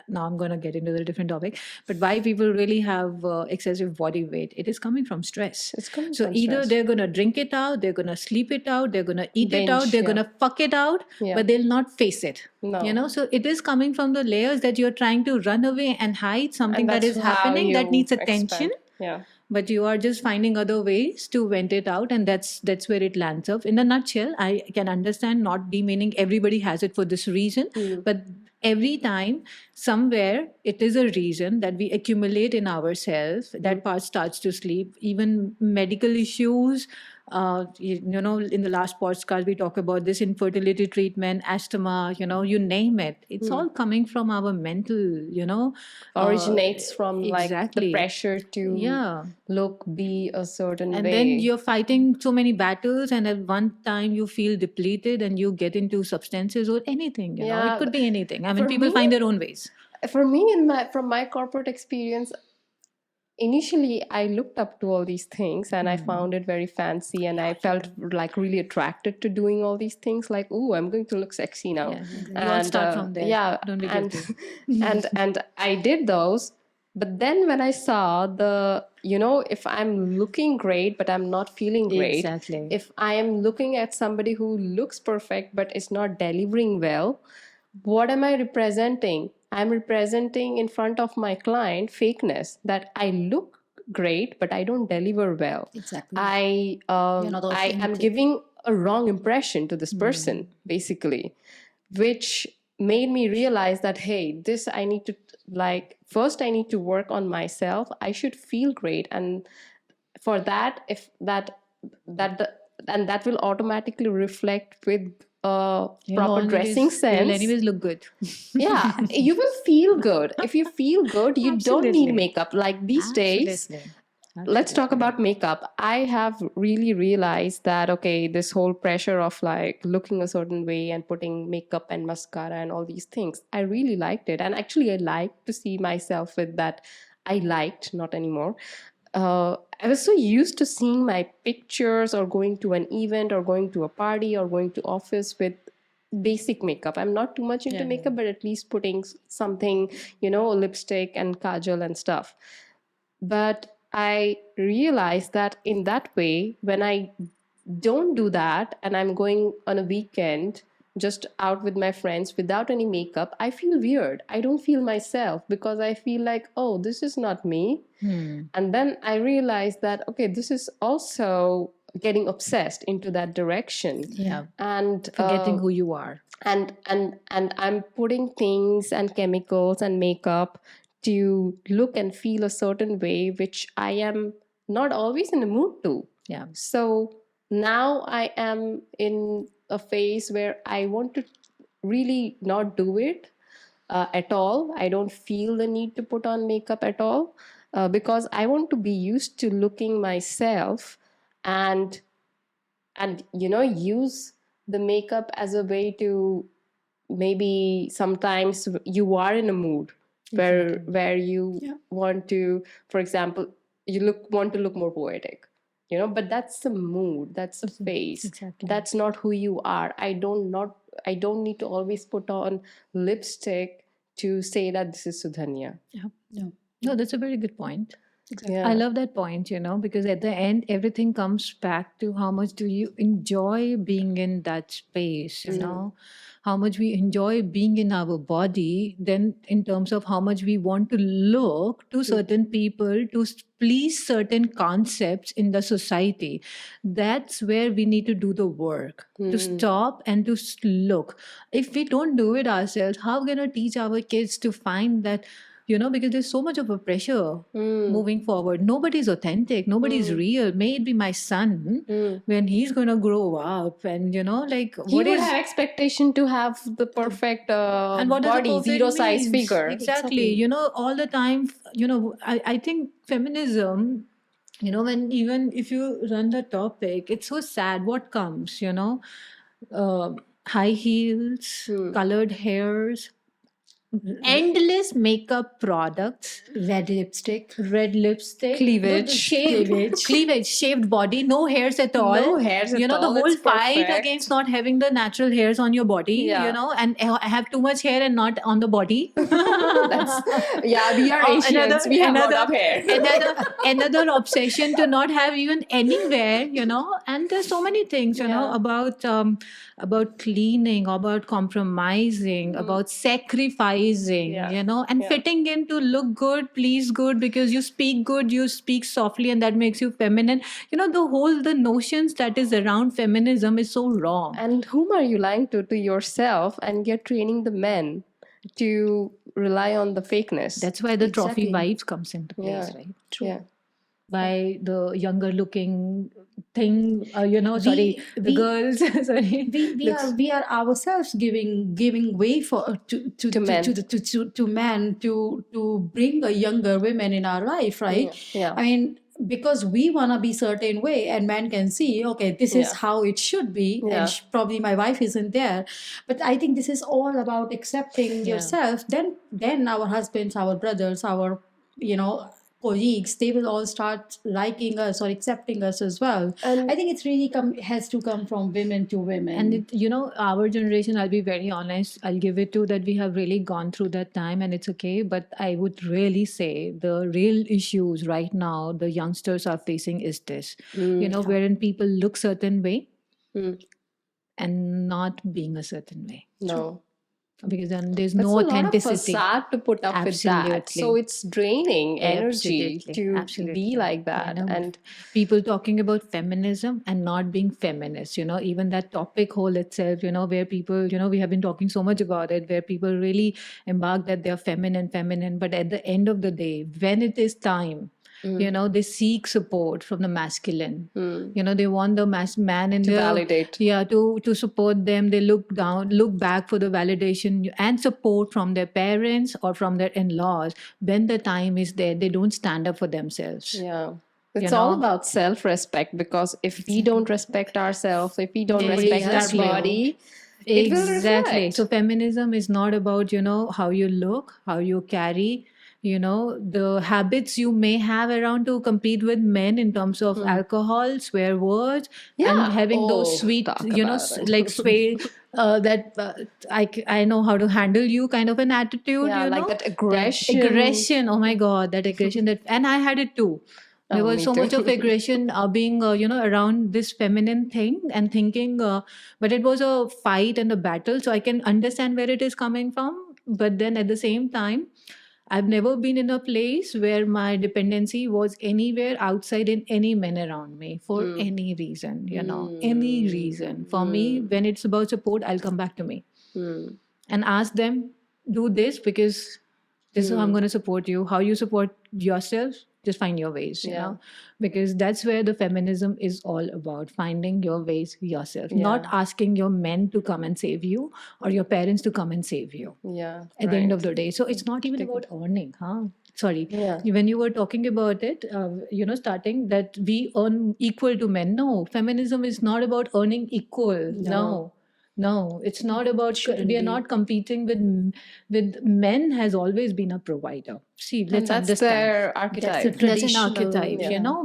[SPEAKER 3] now I'm going to get into a different topic, but why people really have excessive body weight, it is coming from stress.
[SPEAKER 1] It's coming
[SPEAKER 3] So
[SPEAKER 1] from
[SPEAKER 3] either
[SPEAKER 1] stress.
[SPEAKER 3] they're going to drink it out, they're going to sleep it out, they're going to eat it out,
[SPEAKER 1] Binge,
[SPEAKER 3] they're
[SPEAKER 1] yeah.
[SPEAKER 3] going to fuck it out,
[SPEAKER 1] Yeah.
[SPEAKER 3] but they'll not face it.
[SPEAKER 1] No.
[SPEAKER 3] So it is coming from the layers that you're trying to run away and hide something
[SPEAKER 1] And
[SPEAKER 3] that
[SPEAKER 1] that's
[SPEAKER 3] is
[SPEAKER 1] how
[SPEAKER 3] happening that
[SPEAKER 1] you
[SPEAKER 3] needs attention.
[SPEAKER 1] expect. Yeah.
[SPEAKER 3] But you are just finding other ways to vent it out, and that's where it lands up. In a nutshell, I can understand not demeaning everybody has it for this reason, but every time somewhere it is a reason that we accumulate in ourselves, that part starts to sleep. Even medical issues, in the last podcast we talk about this, infertility treatment, asthma, you name it, it's all coming from our mental,
[SPEAKER 1] Originates from like
[SPEAKER 3] exactly.
[SPEAKER 1] the pressure to
[SPEAKER 3] Yeah.
[SPEAKER 1] look, be a certain
[SPEAKER 3] And
[SPEAKER 1] way.
[SPEAKER 3] then you're fighting so many battles, and at one time you feel depleted and you get into substances or anything,
[SPEAKER 1] Yeah,
[SPEAKER 3] it could be anything. I mean,
[SPEAKER 1] for
[SPEAKER 3] people
[SPEAKER 1] me-
[SPEAKER 3] find their own ways.
[SPEAKER 1] For me, from my corporate experience, initially I looked up to all these things and I found it very fancy, and I felt like really attracted to doing all these things. Like, oh, I'm going to look sexy now.
[SPEAKER 3] Yeah, you all start from there.
[SPEAKER 1] Yeah,
[SPEAKER 3] Don't be
[SPEAKER 1] and
[SPEAKER 3] guilty.
[SPEAKER 1] and I did those. But then when I saw if I'm looking great but I'm not feeling great,
[SPEAKER 3] Exactly.
[SPEAKER 1] if I am looking at somebody who looks perfect but is not delivering well, what am I representing? I'm representing in front of my client fakeness, that I look great but I don't deliver well.
[SPEAKER 2] Exactly.
[SPEAKER 1] I
[SPEAKER 2] not
[SPEAKER 1] I am
[SPEAKER 2] authentic.
[SPEAKER 1] giving a wrong impression to this person, basically, which made me realize that, hey, this I need to, like, first I need to work on myself. I should feel great, and for that, if that will automatically reflect with proper dressing
[SPEAKER 3] You will
[SPEAKER 1] sense.
[SPEAKER 3] anyways look good.
[SPEAKER 1] Yeah, you will feel good. If you feel good, you don't
[SPEAKER 3] Absolutely.
[SPEAKER 1] need makeup. Like these days,
[SPEAKER 3] Absolutely.
[SPEAKER 1] let's talk about makeup. I have really realized that, okay, this whole pressure of like looking a certain way and putting makeup and mascara and all these things, I really liked it. And actually, I liked to see myself with that. I liked, not anymore. I was so used to seeing my pictures or going to an event or going to a party or going to office with basic makeup. I'm not too much into makeup, but at least putting something, lipstick and kajal and stuff. But I realized that in that way, when I don't do that and I'm going on a weekend just out with my friends without any makeup, I feel weird. I don't feel myself, because I feel like, oh, this is not me. And then I realized that, okay, this is also, getting obsessed into that direction.
[SPEAKER 3] Yeah.
[SPEAKER 1] And
[SPEAKER 3] Forgetting who you are.
[SPEAKER 1] and I'm putting things and chemicals and makeup to look and feel a certain way, which I am not always in the mood to.
[SPEAKER 3] Yeah.
[SPEAKER 1] So now I am in a phase where I want to really not do it at all. I don't feel the need to put on makeup at all because I want to be used to looking myself and use the makeup as a way to, maybe sometimes you are in a mood where you want to, for example, want to look more poetic, but that's the mood, that's the phase.
[SPEAKER 3] Exactly.
[SPEAKER 1] That's not who you are. I don't need to always put on lipstick to say that this is Sudhanya.
[SPEAKER 3] No, that's a very good point.
[SPEAKER 2] Exactly.
[SPEAKER 1] Yeah.
[SPEAKER 3] I love that point, because at the end, everything comes back to how much do you enjoy being in that space, how much we enjoy being in our body, then in terms of how much we want to look to certain people, to please certain concepts in the society. That's where we need to do the work, to stop and to look. If we don't do it ourselves, how can we teach our kids to find that? Because there's so much of a pressure moving forward. Nobody's authentic. Nobody's real. May it be my son when he's going to grow up and, like,
[SPEAKER 1] He would have expectation to have the perfect
[SPEAKER 3] and what does a
[SPEAKER 1] body,
[SPEAKER 3] perfect
[SPEAKER 1] zero size
[SPEAKER 3] means?
[SPEAKER 1] figure.
[SPEAKER 3] Exactly. All the time, I think feminism, when even if you run the topic, it's so sad what comes, high heels, colored hairs, endless makeup products,
[SPEAKER 2] Red lipstick.
[SPEAKER 1] Cleavage.
[SPEAKER 3] Shaved body, no hairs at all.
[SPEAKER 1] No hairs at
[SPEAKER 3] The
[SPEAKER 1] all,
[SPEAKER 3] whole
[SPEAKER 1] it's
[SPEAKER 3] fight
[SPEAKER 1] perfect.
[SPEAKER 3] against not having the natural hairs on your body,
[SPEAKER 1] Yeah.
[SPEAKER 3] and I have too much hair and not on the body.
[SPEAKER 1] Yeah, we are Asians. We have a lot of hair.
[SPEAKER 3] Another obsession to not have even anywhere, and there's so many things, about cleaning, about compromising, about sacrificing, and fitting in to look good, please good, because you speak good, you speak softly, and that makes you feminine. The notions that is around feminism is so wrong.
[SPEAKER 1] And whom are you lying to? To yourself, and you're training the men to rely on the fakeness.
[SPEAKER 3] That's why the trophy
[SPEAKER 2] Exactly.
[SPEAKER 3] vibes comes into place, right?
[SPEAKER 2] True.
[SPEAKER 1] Yeah.
[SPEAKER 3] By the younger looking thing, the girls. Sorry,
[SPEAKER 2] we are ourselves giving way for to
[SPEAKER 1] men.
[SPEAKER 2] to men to bring a younger women in our life, right?
[SPEAKER 1] Yeah.
[SPEAKER 2] I mean, because we want to be certain way, and men can see, okay, this is how it should be, and probably my wife isn't there, but I think this is all about accepting yourself. Then our husbands, our brothers, our colleagues, they will all start liking us or accepting us as well.
[SPEAKER 1] And
[SPEAKER 2] I think it's really has to come from women to women.
[SPEAKER 3] And our generation, I'll be very honest, I'll give it to that we have really gone through that time, and it's okay. But I would really say the real issues right now the youngsters are facing is this, wherein people look certain way and not being a certain way.
[SPEAKER 1] no.
[SPEAKER 3] Because then there's
[SPEAKER 1] That's
[SPEAKER 3] no
[SPEAKER 1] a lot of
[SPEAKER 3] authenticity.
[SPEAKER 1] facade to put up with that.
[SPEAKER 3] Absolutely.
[SPEAKER 1] So it's draining energy
[SPEAKER 3] Absolutely.
[SPEAKER 1] to
[SPEAKER 3] Absolutely.
[SPEAKER 1] be like that. And
[SPEAKER 3] people talking about feminism and not being feminist, even that topic whole itself, where people, we have been talking so much about it, where people really embark that they're feminine, but at the end of the day, when it is time, they seek support from the masculine. They want the man in
[SPEAKER 1] to
[SPEAKER 3] their
[SPEAKER 1] validate.
[SPEAKER 3] to support them. They look back for the validation and support from their parents or from their in-laws. When the time is there, they don't stand up for themselves.
[SPEAKER 1] Yeah. It's all about self-respect, because if we don't respect ourselves, if we don't respect
[SPEAKER 3] Exactly.
[SPEAKER 1] our body, it will
[SPEAKER 3] Exactly.
[SPEAKER 1] reflect.
[SPEAKER 3] So feminism is not about, how you look, how you carry, the habits you may have around to compete with men in terms of alcohol, swear words, and having those sweet,
[SPEAKER 1] talk about it.
[SPEAKER 3] like I know how to handle you kind of an attitude,
[SPEAKER 1] Yeah, like that aggression.
[SPEAKER 3] Aggression. Oh my God, that aggression and I had it too. There was
[SPEAKER 1] me
[SPEAKER 3] so
[SPEAKER 1] too.
[SPEAKER 3] much of aggression being, around this feminine thing and thinking, but it was a fight and a battle. So I can understand where it is coming from. But then at the same time, I've never been in a place where my dependency was anywhere outside in any men around me for any reason, any reason. For me, when it's about support, I'll come back to me and ask them, do this because this is how I'm going to support you. How you support yourself, just find your ways, because that's where the feminism is all about, finding your ways yourself, not asking your men to come and save you or your parents to come and save you at the end of the day. So it's not even about earning, sorry. When you were talking about it, starting that we earn equal to men. No, feminism is not about earning equal. No, it's not about. We are not competing with men. Has always been a provider. See, let's
[SPEAKER 1] that's
[SPEAKER 3] understand.
[SPEAKER 1] their archetype.
[SPEAKER 3] That's an archetype,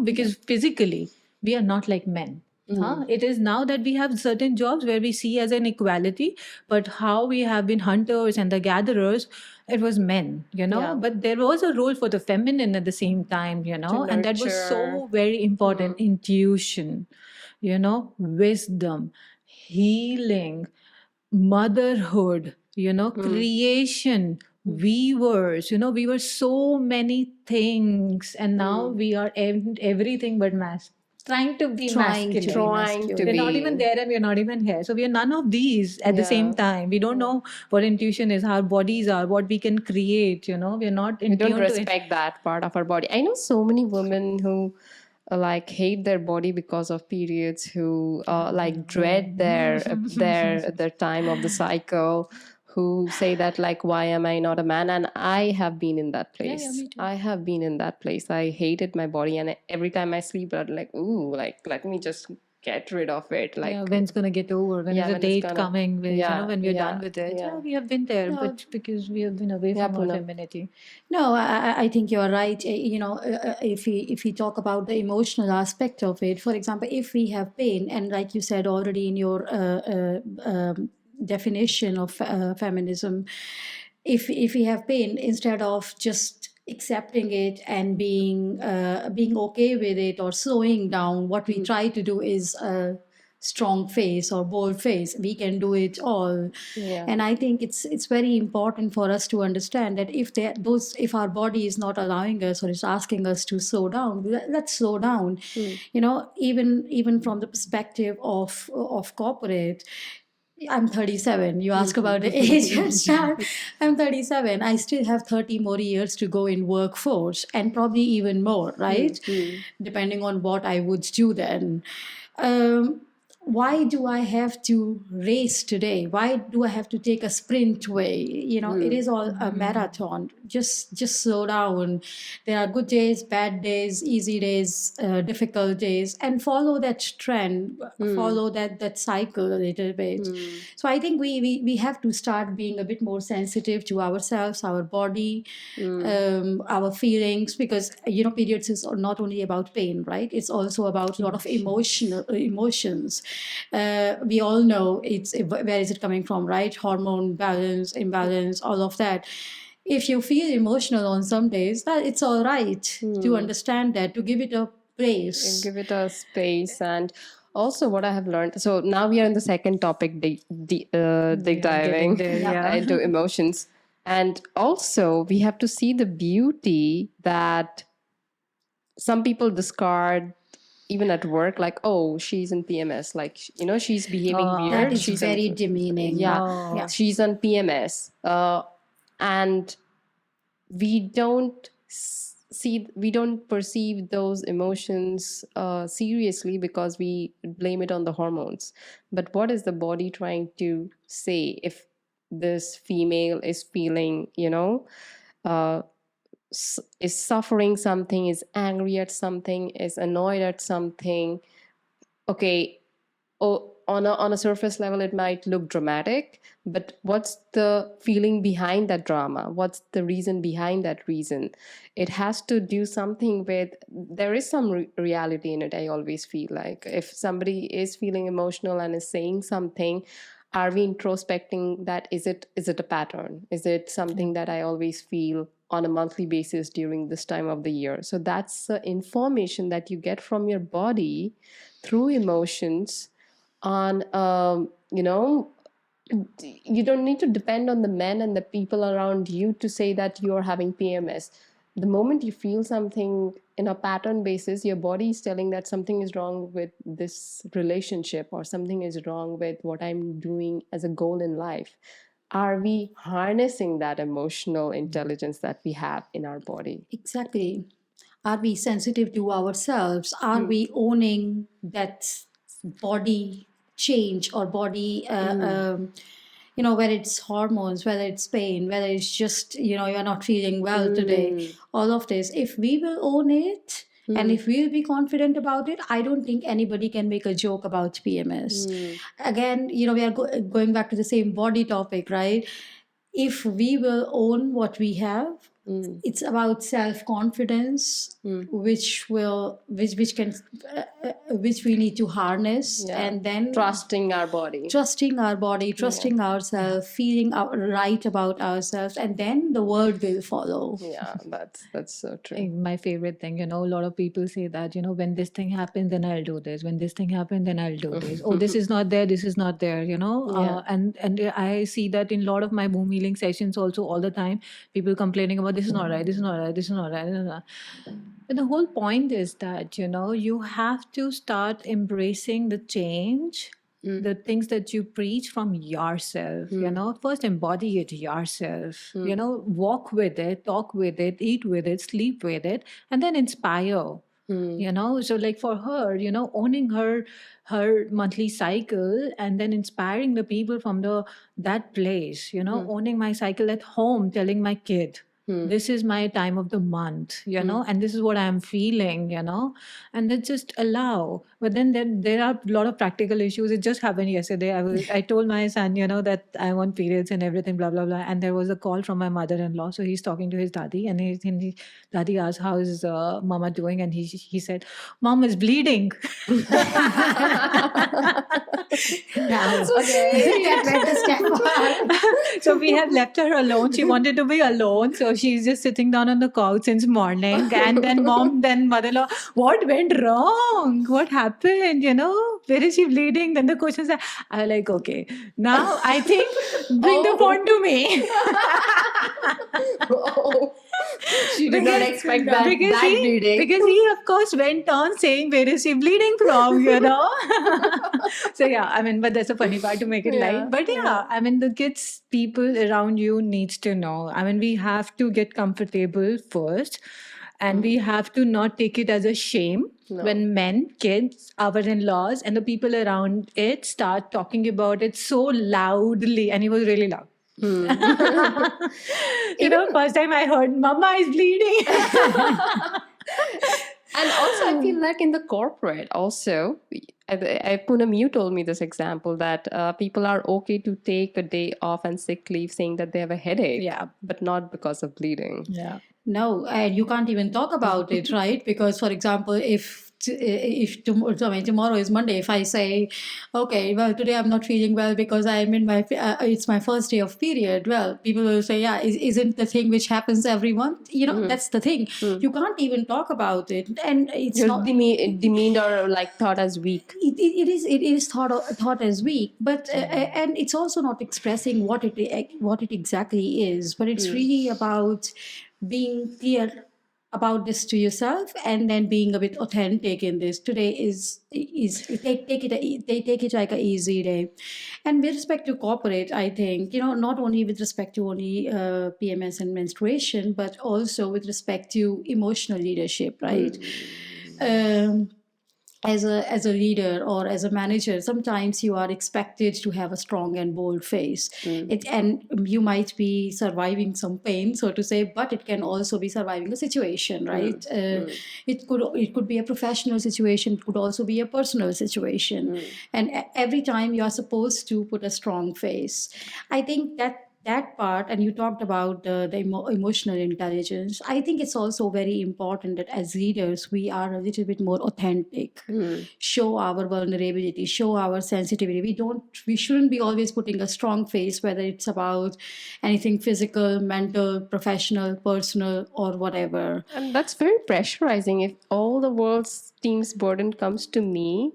[SPEAKER 3] because physically we are not like men. It is now that we have certain jobs where we see as an equality, but how we have been hunters and the gatherers, it was men, but there was a role for the feminine at the same time, and that was so very important. Intuition, wisdom, healing, motherhood, creation, weavers, we were so many things, and now we are everything but trying to be masculine.
[SPEAKER 1] Trying to
[SPEAKER 3] We're not
[SPEAKER 1] be.
[SPEAKER 3] even there and we're not even here. So we are none of these at the same time. We don't know what intuition is, how our bodies are, what we can create, we're not in
[SPEAKER 1] We don't
[SPEAKER 3] tune to it.
[SPEAKER 1] respect that part of our body. I know so many women who like hate their body because of periods, who like dread their time of the cycle, who say that like, why am I not a man? And I have been in that place.
[SPEAKER 3] me too.
[SPEAKER 1] I have been in that place. I hated my body, and every time I sleep, I'm like, ooh, like let me just get rid of it. Like
[SPEAKER 3] When's gonna get over? When is
[SPEAKER 1] when
[SPEAKER 3] a
[SPEAKER 1] it's
[SPEAKER 3] date
[SPEAKER 1] gonna-
[SPEAKER 3] coming? When, when we're done with it.
[SPEAKER 1] yeah.
[SPEAKER 3] We have been there, but because we have been away from our
[SPEAKER 1] Poonam.
[SPEAKER 3] femininity.
[SPEAKER 2] No, I think you're right. If we talk about the emotional aspect of it, for example, if we have pain, and like you said already in your definition of feminism, if we have pain, instead of just accepting it and being okay with it or slowing down, what we try to do is strong face or bold face. We can do it all. And I think it's very important for us to understand that if our body is not allowing us or is asking us to slow down, let's slow down. Even from the perspective of corporate, I'm 37. You ask about the age and stuff. I'm 37. I still have 30 more years to go in workforce, and probably even more, right? Depending on what I would do then. Um, why do I have to race today? Why do I have to take a sprint way? It is all a marathon. Just slow down. There are good days, bad days, easy days, difficult days, and follow that trend, follow that cycle a little bit. So I think we have to start being a bit more sensitive to ourselves, our body, our feelings, because periods is not only about pain, right? It's also about a lot of emotions. We all know where is it coming from, right? Hormone balance, imbalance, all of that. If you feel emotional on some days, it's all right to understand that, to give it a place.
[SPEAKER 1] Give it a space. And also what I have learned, so now we are in the second topic, dig diving into emotions. And also we have to see the beauty that some people discard even at work, like, oh, she's in PMS, like, she's behaving weird.
[SPEAKER 2] That is
[SPEAKER 1] she's
[SPEAKER 2] very demeaning.
[SPEAKER 1] she's on PMS. And we don't perceive those emotions seriously because we blame it on the hormones. But what is the body trying to say? If this female is feeling, is suffering something, is angry at something, is annoyed at something, okay, on a surface level it might look dramatic, but what's the feeling behind that drama? What's the reason behind that reason? It has to do something with, there is some reality in it. I always feel like if somebody is feeling emotional and is saying something, are we introspecting that? Is it a pattern? Is it something that I always feel on a monthly basis during this time of the year? So that's the information that you get from your body through emotions on you don't need to depend on the men and the people around you to say that you're having PMS. The moment you feel something in a pattern basis, your body is telling that something is wrong with this relationship or something is wrong with what I'm doing as a goal in life. Are we harnessing that emotional intelligence that we have in our body?
[SPEAKER 2] Exactly. Are we sensitive to ourselves? Are we owning that body change or body, whether it's hormones, whether it's pain, whether it's just, you're not feeling well today, all of this. If we will own it, and if we'll be confident about it, I don't think anybody can make a joke about PMS. Again, we are going back to the same body topic, right? If we will own what we have, it's about self confidence, which we need to harness,
[SPEAKER 1] Yeah.
[SPEAKER 2] and then
[SPEAKER 1] Trusting our body.
[SPEAKER 2] trusting our body, trusting ourselves, feeling right about ourselves, and then the world will follow.
[SPEAKER 1] Yeah, that's so true.
[SPEAKER 3] My favorite thing, a lot of people say that, when this thing happens, then I'll do this. When this thing happens, then I'll do this. Oh, this is not there. This is not there. And I see that in a lot of my womb healing sessions also all the time. People complaining about this is not right. This is not right. This is not right. This is not. But the whole point is that you have to start embracing the change. The things that you preach from yourself, first embody it yourself, walk with it, talk with it, eat with it, sleep with it, and then inspire. So like for her, owning her monthly cycle and then inspiring the people from that place, owning my cycle at home, telling my kid, this is my time of the month, and this is what I'm feeling, and then just allow. But then there are a lot of practical issues. It just happened yesterday. I told my son, that I want periods and everything, blah, blah, blah. And there was a call from my mother-in-law. So he's talking to his daddy, and daddy asked, how is mama doing? And he said, mom is bleeding. So we have left her alone. She wanted to be alone. So she's just sitting down on the couch since morning. And then mother-in-law, what went wrong? What happened? Where is she bleeding? Then the questions are, I like, okay, now I think bring the phone to me.
[SPEAKER 1] She did not expect that bleeding.
[SPEAKER 3] Because he, of course, went on saying, where is she bleeding from, So, yeah, but that's a funny part to make it light. But, the kids, people around you needs to know. We have to get comfortable first. And we have to not take it as a shame when men, kids, our in-laws, and the people around it start talking about it so loudly. And he was really loud. First time I heard, Mama is bleeding.
[SPEAKER 1] And also, I feel like in the corporate also, Poonam, you told me this example that people are okay to take a day off and sick leave saying that they have a headache, but not because of bleeding.
[SPEAKER 3] Yeah.
[SPEAKER 2] No, and you can't even talk about it, right? Because, for example, if tomorrow is Monday, if I say, okay, well, today I'm not feeling well because I'm in my, it's my first day of period. Well, people will say, yeah, isn't the thing which happens every month? That's the thing. You can't even talk about it, and it's
[SPEAKER 1] You're
[SPEAKER 2] not
[SPEAKER 1] demeaned or like thought as weak.
[SPEAKER 2] It is thought as weak, but and it's also not expressing what it exactly is, but it's really about being clear about this to yourself and then being a bit authentic in this. Today is they take it like an easy day. And with respect to corporate, I think not only with respect to only PMS and menstruation, but also with respect to emotional leadership, right? As a leader or as a manager, sometimes you are expected to have a strong and bold face. And you might be surviving some pain, so to say, but it can also be surviving a situation, right? It could be a professional situation, it could also be a personal situation. And every time you are supposed to put a strong face. I think that part, and you talked about the emotional intelligence. I think it's also very important that as leaders we are a little bit more authentic, show our vulnerability, show our sensitivity. We shouldn't be always putting a strong face, whether it's about anything physical, mental, professional, personal, or whatever.
[SPEAKER 1] And that's very pressurizing. If all the world's team's burden comes to me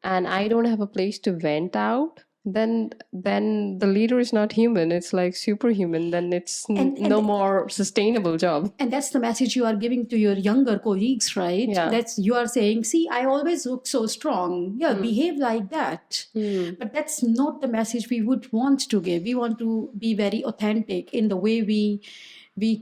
[SPEAKER 1] and I don't have a place to vent out, then the leader is not human. It's like superhuman. Then it's no
[SPEAKER 2] And
[SPEAKER 1] more sustainable job.
[SPEAKER 2] and that's the message you are giving to your younger colleagues, right?
[SPEAKER 1] Yeah.
[SPEAKER 2] That's, you are saying, see, I always look so strong, yeah, behave like that. But that's not the message we would want to give. We want to be very authentic in the way we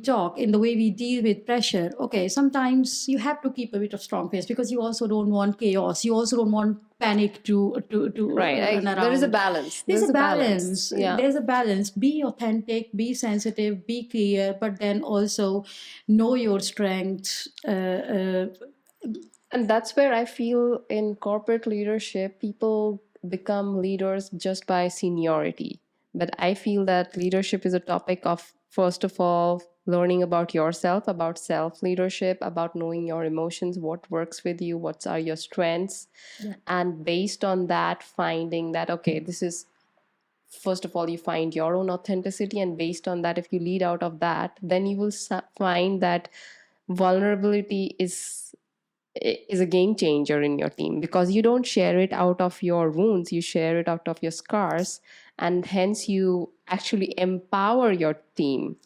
[SPEAKER 2] talk, in the way we deal with pressure. Okay, sometimes you have to keep a bit of strong face because you also don't want chaos, you also don't want panic to
[SPEAKER 1] Right.
[SPEAKER 2] run around.
[SPEAKER 1] There is a balance.
[SPEAKER 2] There's a
[SPEAKER 1] balance.
[SPEAKER 2] balance.
[SPEAKER 1] Yeah.
[SPEAKER 2] There's a balance. Be authentic, be sensitive, be clear, but then also know your strengths.
[SPEAKER 1] And that's where I feel in corporate leadership, people become leaders just by seniority. But I feel that leadership is a topic of, first of all, learning about yourself, about self leadership, about knowing your emotions, what works with you, what are your strengths. And based on that, finding that, okay, this is, first of all, you find your own authenticity. And based on that, if you lead out of that, then you will find that vulnerability is a game changer in your team, because you don't share it out of your wounds, you share it out of your scars, and hence you actually empower your team.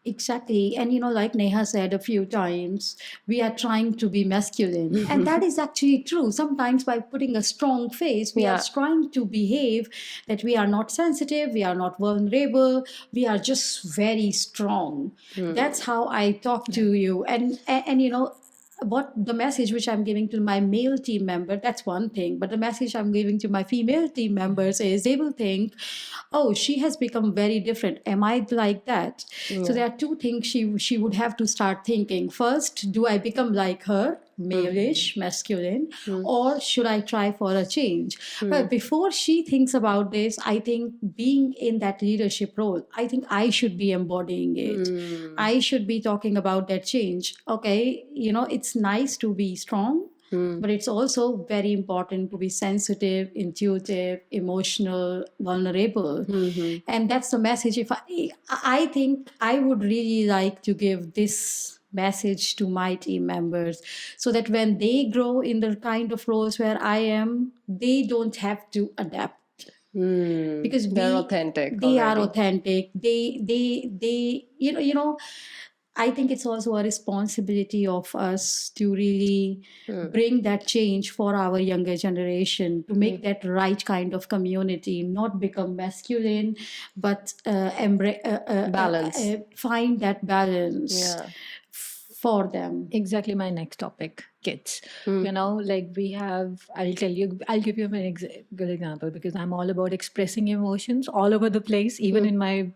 [SPEAKER 2] Exactly. And like Neha said a few times, we are trying to be masculine. And that is actually true. Sometimes by putting a strong face, we are trying to behave that we are not sensitive, we are not vulnerable, we are just very strong. That's how I talk to you. And what the message which I'm giving to my male team member, that's one thing, but the message I'm giving to my female team members is they will think, oh, she has become very different, am I like that? So there are two things she would have to start thinking. First, do I become like her, male-ish, masculine, or should I try for a change? But before she thinks about this, I think being in that leadership role, I think I should be embodying it. I should be talking about that change. Okay, it's nice to be strong, but it's also very important to be sensitive, intuitive, emotional, vulnerable. And that's the message. If I think I would really like to give this message to my team members, so that when they grow in the kind of roles where I am, they don't have to adapt, because
[SPEAKER 1] They're authentic
[SPEAKER 2] they are
[SPEAKER 1] already.
[SPEAKER 2] authentic. They I think it's also a responsibility of us to really bring that change for our younger generation, to make that right kind of community, not become masculine, but
[SPEAKER 1] Balance.
[SPEAKER 2] find that balance.
[SPEAKER 1] Yeah.
[SPEAKER 2] For them.
[SPEAKER 3] Exactly my next topic, kids. Like I'll give you an good example, because I'm all about expressing emotions all over the place, even in my,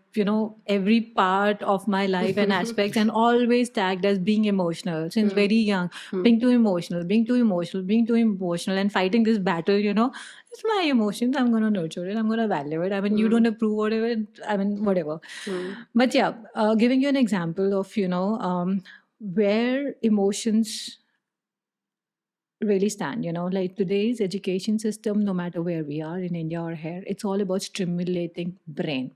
[SPEAKER 3] every part of my life and aspects, and always tagged as being emotional since very young, being too emotional, being too emotional, being too emotional, and fighting this battle, it's my emotions. I'm going to nurture it. I'm going to value it. I mean, you don't approve whatever. I mean, whatever. But yeah, giving you an example of, where emotions really stand, like today's education system, no matter where we are in India or here, it's all about stimulating brain.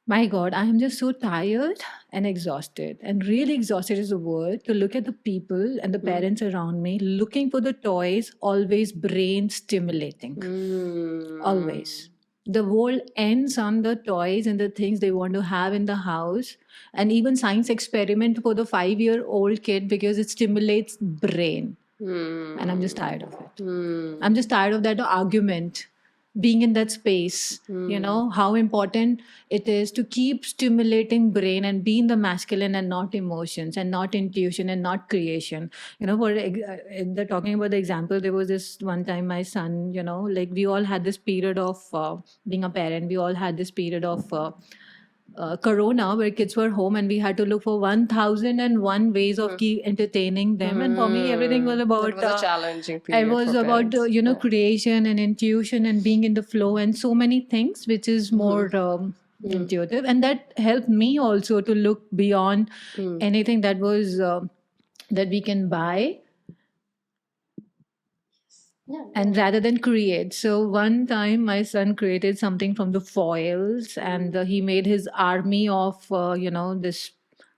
[SPEAKER 3] My God, I am just so tired and exhausted. And really exhausted is the word, to look at the people and the parents around me looking for the toys, always brain stimulating. Always. The world ends on the toys and the things they want to have in the house, and even science experiment for the 5-year-old kid, because it stimulates brain. And I'm just tired of it. I'm just tired of that argument, being in that space. How important it is to keep stimulating brain and be in the masculine and not emotions and not intuition and not creation. For the talking about the example, there was this one time my son, like we all had this period of being a parent, we all had this period of corona, where kids were home and we had to look for 1001 ways of keep entertaining them. And for me, everything was about
[SPEAKER 1] That was a challenging
[SPEAKER 3] it
[SPEAKER 1] period
[SPEAKER 3] was
[SPEAKER 1] for
[SPEAKER 3] about
[SPEAKER 1] parents.
[SPEAKER 3] creation and intuition and being in the flow and so many things, which is more intuitive, and that helped me also to look beyond anything that was that we can buy, and rather than create. So one time my son created something from the foils, and he made his army of this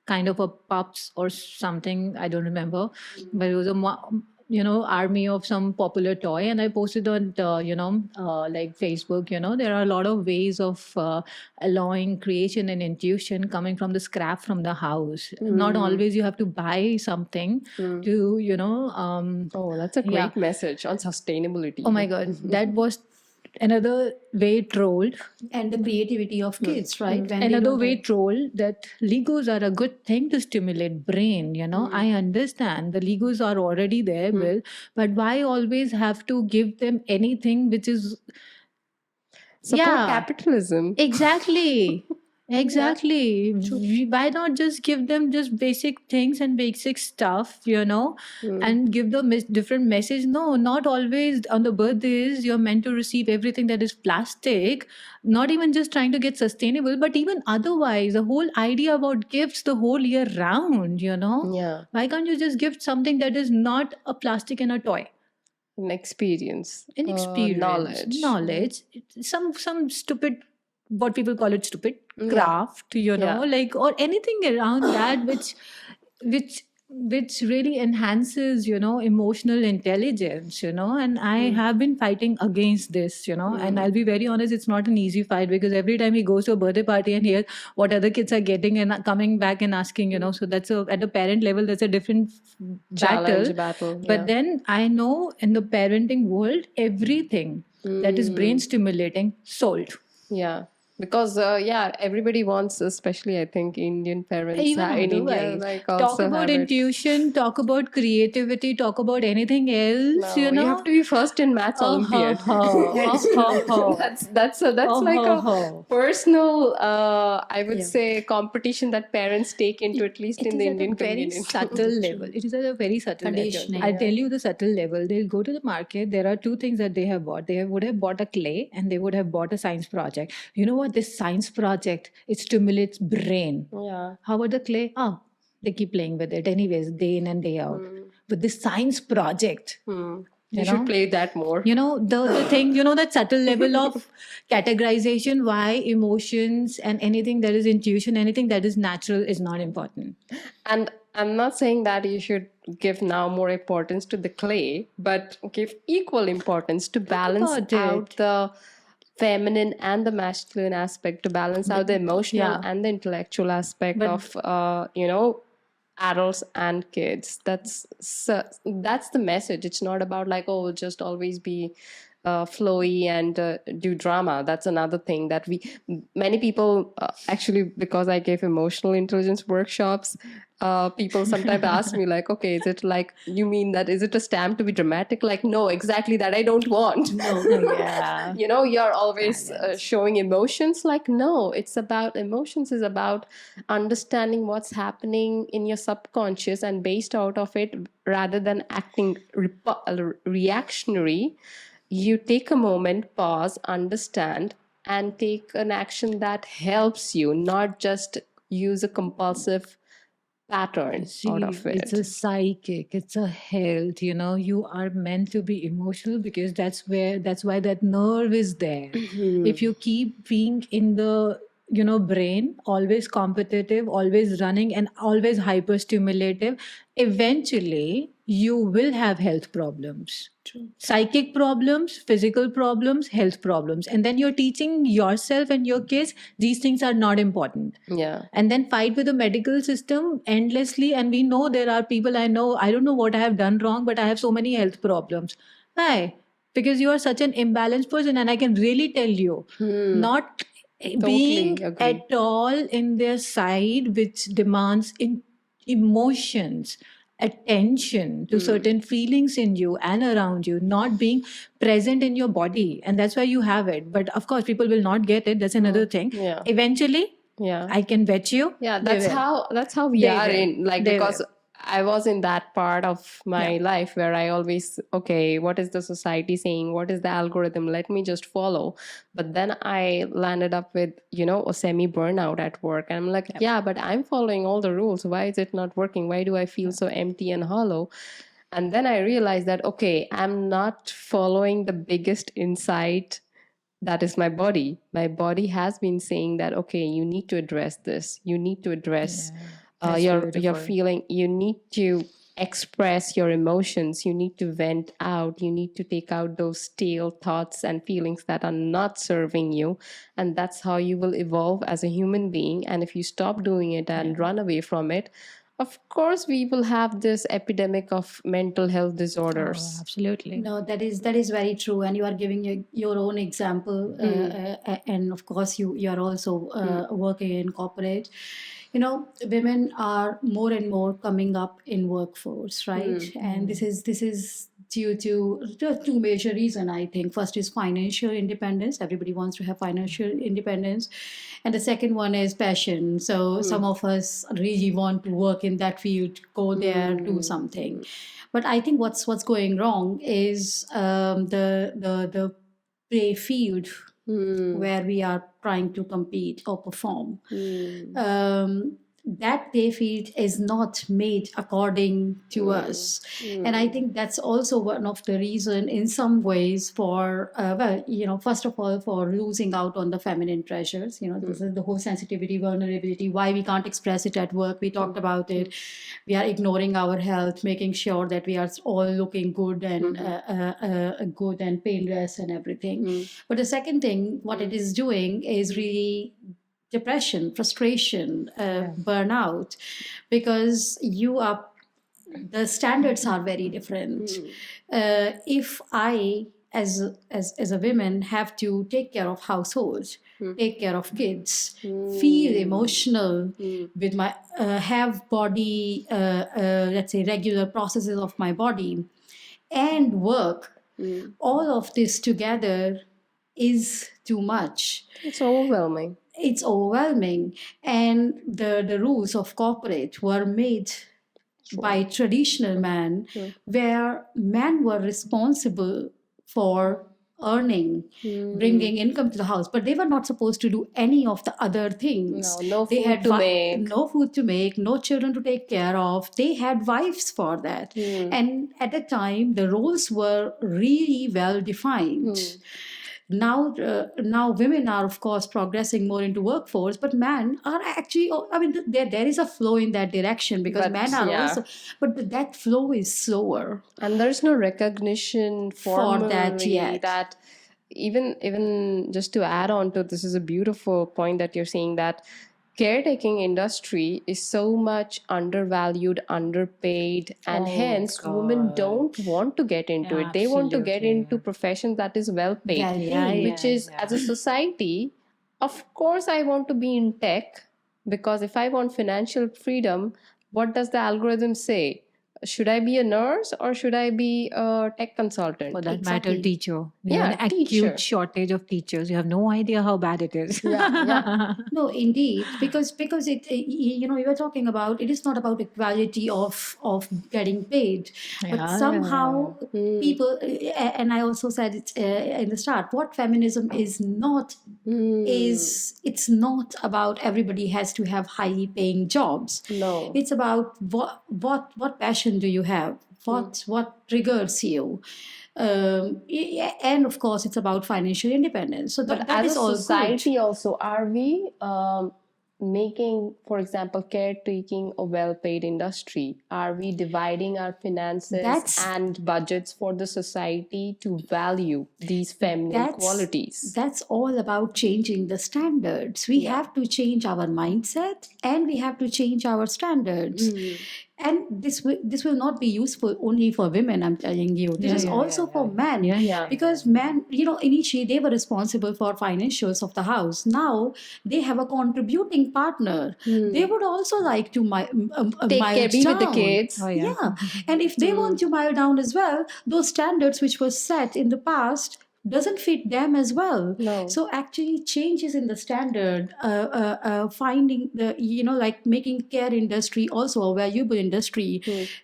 [SPEAKER 3] kind of a pups or something, I don't remember, but it was a army of some popular toy, and I posted on like Facebook. There are a lot of ways of allowing creation and intuition coming from the scrap from the house. Not always you have to buy something to
[SPEAKER 1] Oh, that's a
[SPEAKER 3] yeah.
[SPEAKER 1] great message on sustainability.
[SPEAKER 3] Oh my god, that was another way trolled.
[SPEAKER 2] And the creativity of kids, right? When they
[SPEAKER 3] Another
[SPEAKER 2] don't
[SPEAKER 3] way
[SPEAKER 2] have-
[SPEAKER 3] trolled that Legos are a good thing to stimulate brain. I understand the Legos are already there, Bill, but why always have to give them anything which is
[SPEAKER 1] Support capitalism.
[SPEAKER 3] Exactly. Exactly. Why not just give them just basic things and basic stuff, and give them different message? No, not always on the birthdays. You're meant to receive everything that is plastic, not even just trying to get sustainable, but even otherwise. The whole idea about gifts the whole year round,
[SPEAKER 1] Yeah.
[SPEAKER 3] Why can't you just gift something that is not a plastic and a toy?
[SPEAKER 1] An experience.
[SPEAKER 3] An experience, knowledge, some stupid, what people call it, stupid craft, like, or anything around that which which really enhances emotional intelligence, and I have been fighting against this, and I'll be very honest, it's not an easy fight, because every time he goes to a birthday party and hears what other kids are getting and coming back and asking, so that's at a parent level, that's a different
[SPEAKER 1] Challenge,
[SPEAKER 3] battle.
[SPEAKER 1] battle.
[SPEAKER 3] But then I know in the parenting world, everything that is brain stimulating sold.
[SPEAKER 1] Yeah. Because everybody wants, especially I think Indian parents
[SPEAKER 3] Even
[SPEAKER 1] in India,
[SPEAKER 3] otherwise,
[SPEAKER 1] like
[SPEAKER 3] talk
[SPEAKER 1] also
[SPEAKER 3] about
[SPEAKER 1] have it.
[SPEAKER 3] intuition, talk about creativity, talk about anything else.
[SPEAKER 1] No, you have to be first in maths Olympiad. That's like a personal, I would say, competition that parents take into, at least in the Indian
[SPEAKER 3] very
[SPEAKER 1] community.
[SPEAKER 3] subtle level. It is at a very subtle level.
[SPEAKER 2] Conditioning,
[SPEAKER 3] I'll tell you the subtle level. They'll go to the market. There are two things that they have bought. Would have bought a clay, and they would have bought a science project. You know what? This science project, it stimulates brain.
[SPEAKER 1] Yeah.
[SPEAKER 3] How about the clay? Oh, they keep playing with it anyways, day in and day out. But this science project,
[SPEAKER 1] You should play that more.
[SPEAKER 3] the thing, that subtle level of categorization, why emotions and anything that is intuition, anything that is natural is not important.
[SPEAKER 1] And I'm not saying that you should give now more importance to the clay, but give equal importance to balance
[SPEAKER 3] about
[SPEAKER 1] out
[SPEAKER 3] it.
[SPEAKER 1] the feminine and the masculine aspect, to balance out the emotional and the intellectual aspect of adults and kids. That's the message. It's not about like, oh, just always be flowy and do drama. That's another thing that many people actually, because I gave emotional intelligence workshops, people sometimes ask me like, okay, is it like, you mean that, is it a stamp to be dramatic? Like, no, exactly that I don't want.
[SPEAKER 3] Yeah.
[SPEAKER 1] You're always showing emotions. Like, no, it's about, emotions is about understanding what's happening in your subconscious, and based out of it, rather than acting reactionary, you take a moment, pause, understand, and take an action that helps you, not just use a compulsive pattern out of it.
[SPEAKER 3] It's a psychic, it's a health, you are meant to be emotional, because that's why that nerve is there. If you keep being in the brain, always competitive, always running, and always hyper stimulative, eventually you will have health problems. Psychic problems, physical problems, health problems. And then you're teaching yourself and your kids these things are not important.
[SPEAKER 1] Yeah.
[SPEAKER 3] And then fight with the medical system endlessly. And we know there are people, I don't know what I have done wrong, but I have so many health problems. Why? Because you are such an imbalanced person. And I can really tell you, not being
[SPEAKER 1] agree.
[SPEAKER 3] at all in their side, which demands emotions, attention to certain feelings in you and around you, not being present in your body. And that's why you have it. But of course, people will not get it. That's another thing.
[SPEAKER 1] Yeah.
[SPEAKER 3] Eventually, I can bet you.
[SPEAKER 1] Yeah, that's how we
[SPEAKER 3] They
[SPEAKER 1] are
[SPEAKER 3] will.
[SPEAKER 1] in, like,
[SPEAKER 3] They
[SPEAKER 1] because
[SPEAKER 3] will.
[SPEAKER 1] I was in that part of my life where I always, okay, what is the society saying? What is the algorithm? Let me just follow. But then I landed up with, a semi burnout at work. And I'm like, yeah, but I'm following all the rules. Why is it not working? Why do I feel so empty and hollow? And then I realized that, okay, I'm not following the biggest insight. That is my body. My body has been saying that, okay, you need to address this. You need to address your feeling. You need to express your emotions. You need to vent out. You need to take out those stale thoughts and feelings that are not serving you. And that's how you will evolve as a human being. And if you stop doing it and run away from it, of course, we will have this epidemic of mental health
[SPEAKER 3] Oh,
[SPEAKER 1] disorders.
[SPEAKER 3] absolutely.
[SPEAKER 2] No, that is very true, and you are giving your own example, and of course you are also working in corporate. Women are more and more coming up in workforce, right? And this is due to two major reasons. I think first is financial independence. Everybody wants to have financial independence, and the second one is passion. So some of us really want to work in that field, go there, do something. But I think what's going wrong is the play field where we are trying to compete or perform. That play field is not made according to us, and I think that's also one of the reason in some ways for first of all, for losing out on the feminine treasures. This is the whole sensitivity, vulnerability, why we can't express it at work. We talked about it. We are ignoring our health, making sure that we are all looking good and good and painless and everything. But the second thing, what it is doing is really depression, frustration, burnout, because the standards are very different. If I, as a woman, have to take care of households, take care of kids, feel emotional with my have body, let's say regular processes of my body, and work, all of this together is too much.
[SPEAKER 1] It's overwhelming.
[SPEAKER 2] It's overwhelming, and the rules of corporate were made by traditional men, where men were responsible for earning, bringing income to the house, but they were not supposed to do any of the other things.
[SPEAKER 1] No
[SPEAKER 2] They
[SPEAKER 1] food
[SPEAKER 2] had
[SPEAKER 1] to make.
[SPEAKER 2] no food to make, no children to take care of. They had wives for that, and at the time the roles were really well defined. Now women are of course progressing more into workforce, but men are actually, I mean, there is a flow in that direction, because
[SPEAKER 1] But,
[SPEAKER 2] men are
[SPEAKER 1] yeah.
[SPEAKER 2] also, but that flow is slower.
[SPEAKER 1] And there's no recognition
[SPEAKER 2] For that
[SPEAKER 1] formally
[SPEAKER 2] yet.
[SPEAKER 1] that even just to add on to this is a beautiful point that you're saying, that caretaking industry is so much undervalued, underpaid, and
[SPEAKER 3] Oh,
[SPEAKER 1] hence women
[SPEAKER 3] God.
[SPEAKER 1] don't want to get into it. They want to get
[SPEAKER 3] Absolutely.
[SPEAKER 1] into profession that is well paid,
[SPEAKER 2] Well paid.
[SPEAKER 1] which is, as a society, of course I want to be in tech, because if I want financial freedom, what does the algorithm say? Should I be a nurse or should I be a tech consultant?
[SPEAKER 3] For that matter,
[SPEAKER 2] Exactly.
[SPEAKER 3] teacher. We have
[SPEAKER 1] Yeah,
[SPEAKER 3] an acute
[SPEAKER 1] teacher.
[SPEAKER 3] shortage of teachers. You have no idea how bad it is.
[SPEAKER 1] Yeah.
[SPEAKER 2] No, indeed, because you were talking about, it is not about equality of getting paid, but
[SPEAKER 3] Yeah,
[SPEAKER 2] somehow people, and I also said it in the start, what feminism is not is, it's not about everybody has to have highly paying jobs.
[SPEAKER 1] No.
[SPEAKER 2] It's about what passion do you have, what triggers you. And of course it's about financial independence, so
[SPEAKER 1] But
[SPEAKER 2] that
[SPEAKER 1] as
[SPEAKER 2] is
[SPEAKER 1] a
[SPEAKER 2] all
[SPEAKER 1] society
[SPEAKER 2] good.
[SPEAKER 1] also, are we making, for example, caretaking a well-paid industry? Are we dividing our finances
[SPEAKER 2] That's-
[SPEAKER 1] and budgets for the society to value these feminine qualities?
[SPEAKER 2] That's all about changing the standards. We have to change our mindset, and we have to change our standards. And this will not be useful only for women, I'm telling you. This is also for men. Because men, initially they were responsible for financials of the house. Now they have a contributing partner. They would also like to
[SPEAKER 1] Take
[SPEAKER 2] mile
[SPEAKER 1] care, be with the
[SPEAKER 2] down.
[SPEAKER 1] kids.
[SPEAKER 3] Oh, yeah.
[SPEAKER 2] Yeah. And if they want to mile down as well, those standards which were set in the past doesn't fit them as well.
[SPEAKER 1] No.
[SPEAKER 2] So actually changes in the standard, finding the, like making care industry also a valuable industry,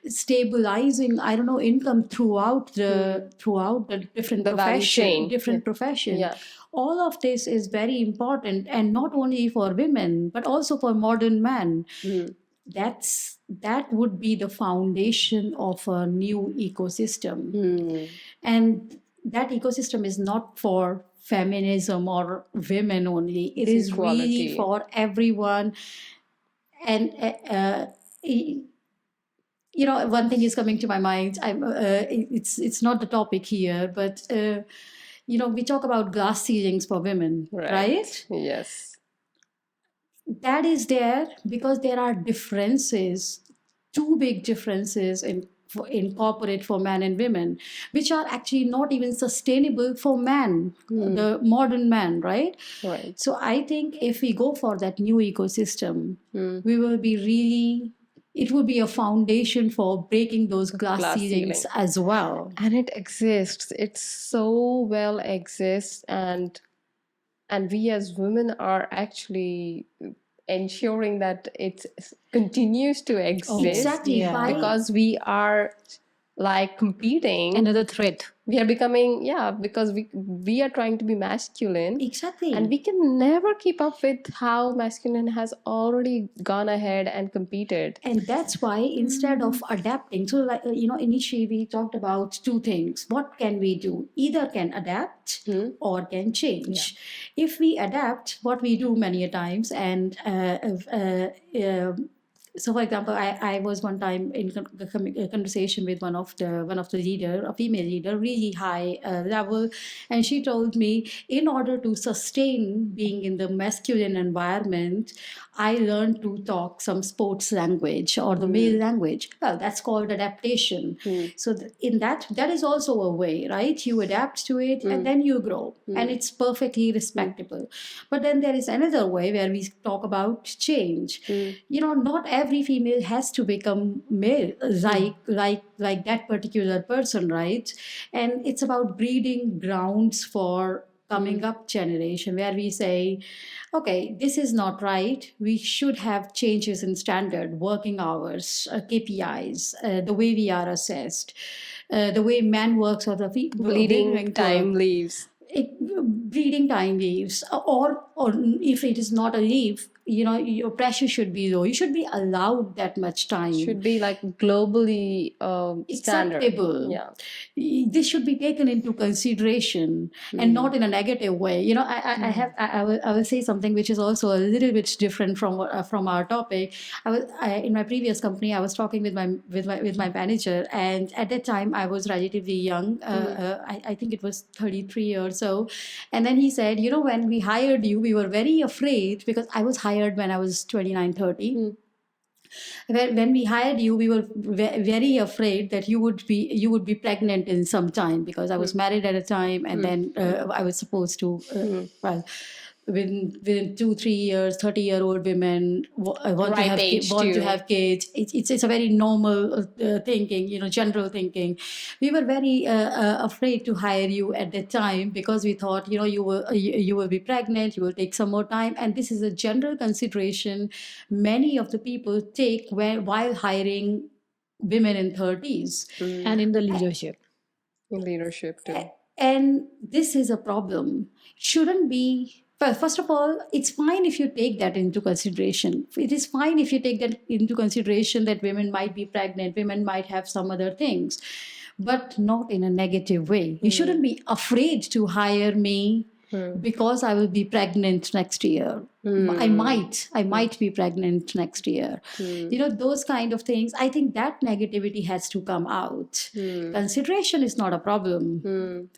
[SPEAKER 2] stabilizing, I don't know, income throughout the different
[SPEAKER 1] The value chain.
[SPEAKER 2] profession.
[SPEAKER 1] Yeah.
[SPEAKER 2] All of this is very important, and not only for women but also for modern men. That would be the foundation of a new ecosystem. And that ecosystem is not for feminism or women only. It is really
[SPEAKER 1] equality.
[SPEAKER 2] for everyone. And one thing is coming to my mind. It's not the topic here, but we talk about glass ceilings for women, right?
[SPEAKER 1] Yes.
[SPEAKER 2] That is there because there are differences, two big differences in corporate for men and women, which are actually not even sustainable for man, the modern man, right?
[SPEAKER 1] Right.
[SPEAKER 2] So I think if we go for that new ecosystem, we will be really, it will be a foundation for breaking those glass ceilings
[SPEAKER 1] ceiling.
[SPEAKER 2] as well.
[SPEAKER 1] And it exists. It so well exists, and we as women are actually ensuring that it continues to exist.
[SPEAKER 2] Exactly.
[SPEAKER 3] Yeah.
[SPEAKER 2] By
[SPEAKER 1] Because we are like competing.
[SPEAKER 3] Another threat.
[SPEAKER 1] We are becoming, because we are trying to be masculine,
[SPEAKER 2] exactly.
[SPEAKER 1] and we can never keep up with how masculine has already gone ahead and competed.
[SPEAKER 2] And that's why instead of adapting, so like initially we talked about two things. What can we do? Either can adapt or can change. If we adapt, what we do many a times, and so for example, I was one time in a conversation with one of the leader, a female leader, really high level, and she told me, in order to sustain being in the masculine environment, I learned to talk some sports language or the male language. Well, that's called adaptation. So in that is also a way, right? You adapt to it and then you grow, and it's perfectly respectable. But then there is another way where we talk about change. Not every female has to become male, like that particular person, right? And it's about breeding grounds for coming up generation, where we say, okay, this is not right. We should have changes in standard working hours, KPIs, the way we are assessed, the way man works, or the
[SPEAKER 1] Bleeding time leaves.
[SPEAKER 2] Breeding time leaves, or if it is not a leave, your pressure should be low. You should be allowed that much time.
[SPEAKER 1] Should be like globally standard.
[SPEAKER 2] Acceptable.
[SPEAKER 1] Yeah.
[SPEAKER 2] This should be taken into consideration, and not in a negative way. I will say something which is also a little bit different from our topic. In my previous company, I was talking with my manager, and at that time I was relatively young. I think it was 33 or so, and then he said, when we hired you, we were very afraid, because I was hired when I was 29, 30. When we hired you, we were very afraid that you would be pregnant in some time, because I was married at a time, and then I was supposed to within 2-3 years, 30-year-old women want to have kids. It's a very normal thinking, general thinking. We were very afraid to hire you at that time, because we thought, you will be pregnant, you will take some more time, and this is a general consideration many of the people take while hiring women in 30s.
[SPEAKER 3] And in the leadership.
[SPEAKER 1] In leadership too.
[SPEAKER 2] And this is a problem. Shouldn't be. Well, first of all, it's fine if you take that into consideration. It is fine if you take that into consideration, that women might be pregnant, women might have some other things, but not in a negative way. You shouldn't be afraid to hire me because I will be pregnant next year. I might be pregnant next year. Those kind of things. I think that negativity has to come out. Consideration is not a problem.